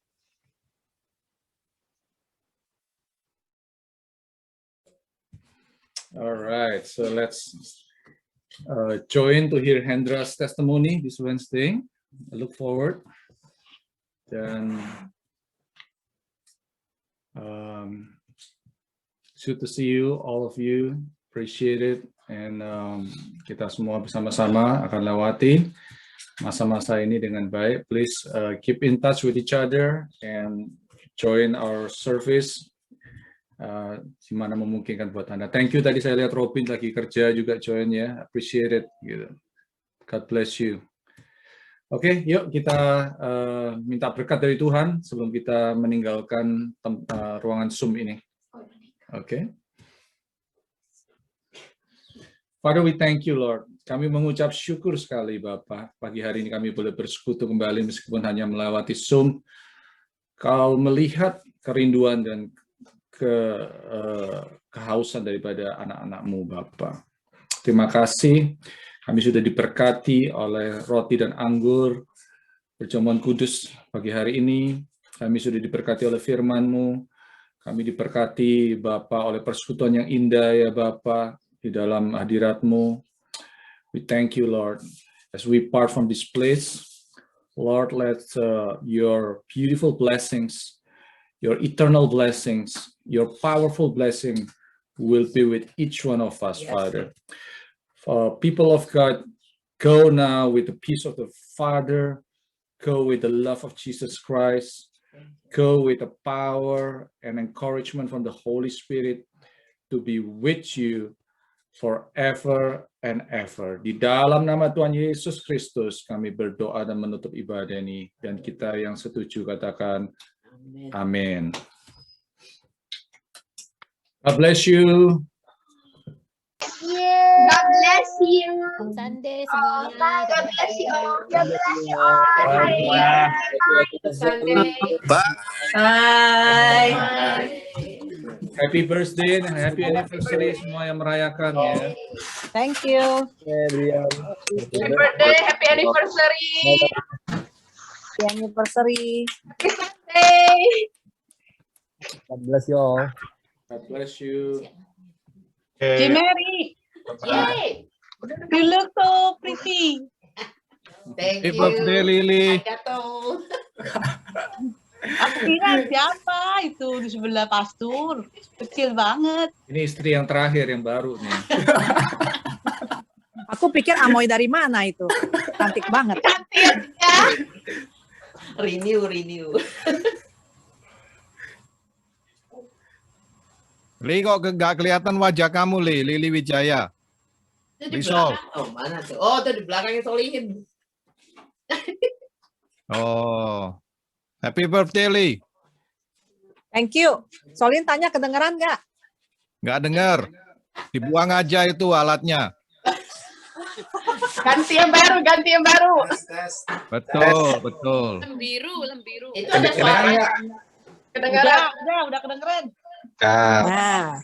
All right, so let's join to hear Hendra's testimony this Wednesday. I look forward. Dan good to see you, all of you. Appreciate it. And kita semua bersama-sama akan lewati masa-masa ini dengan baik. Please keep in touch with each other and join our service di mana memungkinkan buat Anda. Thank you, tadi saya lihat Robin lagi kerja juga join ya. Appreciate it. Gitu. God bless you. Oke, yuk kita minta berkat dari Tuhan sebelum kita meninggalkan ruangan Zoom ini. Oke. Father, we thank you, Lord. Kami mengucap syukur sekali, Bapak. Pagi hari ini kami boleh bersekutu kembali meskipun hanya melewati Zoom. Kau melihat kerinduan dan kehausan daripada anak-anak-Mu, Bapak. Terima kasih. Kami sudah diberkati oleh roti dan anggur, perjamuan kudus pagi hari ini. Kami sudah diberkati oleh firman-Mu. Kami diberkati, Bapak, oleh persekutuan yang indah, ya Bapak, di dalam hadirat-Mu. We thank you, Lord. As we part from this place, Lord, let your beautiful blessings, your eternal blessings, your powerful blessing will be with each one of us, yes, Father. For people of God, go now with the peace of the Father, go with the love of Jesus Christ, go with the power and encouragement from the Holy Spirit to be with you forever and ever. Di dalam nama Tuhan Yesus Kristus kami berdoa dan menutup ibadah ini. Dan kita yang setuju katakan amin. God bless you. God bless you. Sunday semuanya. God bless you all. God bless you all. Bye. Happy birthday dan happy anniversary semua yang merayakan ya. Thank you. Happy birthday, happy anniversary. Happy anniversary. Happy birthday. God bless you all. God bless you. Mary, Yay. you look so pretty. Thank Happy birthday, Lily. Aku kira siapa itu di sebelah Pastor, kecil banget. Ini istri yang terakhir yang baru nih. Aku pikir Amoy dari mana itu. Cantik banget. Cantik ya. Renew. Li, kok nggak kelihatan wajah kamu, Li? Lili Wijaya. Itu di Risol. belakang. Oh, mana tuh? Oh, itu di belakangnya Solihin. Oh, happy birthday, Li. Thank you. Solin tanya kedengeran nggak? Nggak dengar. Dibuang aja itu alatnya. Ganti yang baru, ganti yang baru. Betul, betul. Lembiru. Itu ada suara. Kedengaran. Udah kedengeran. Ah. Nah,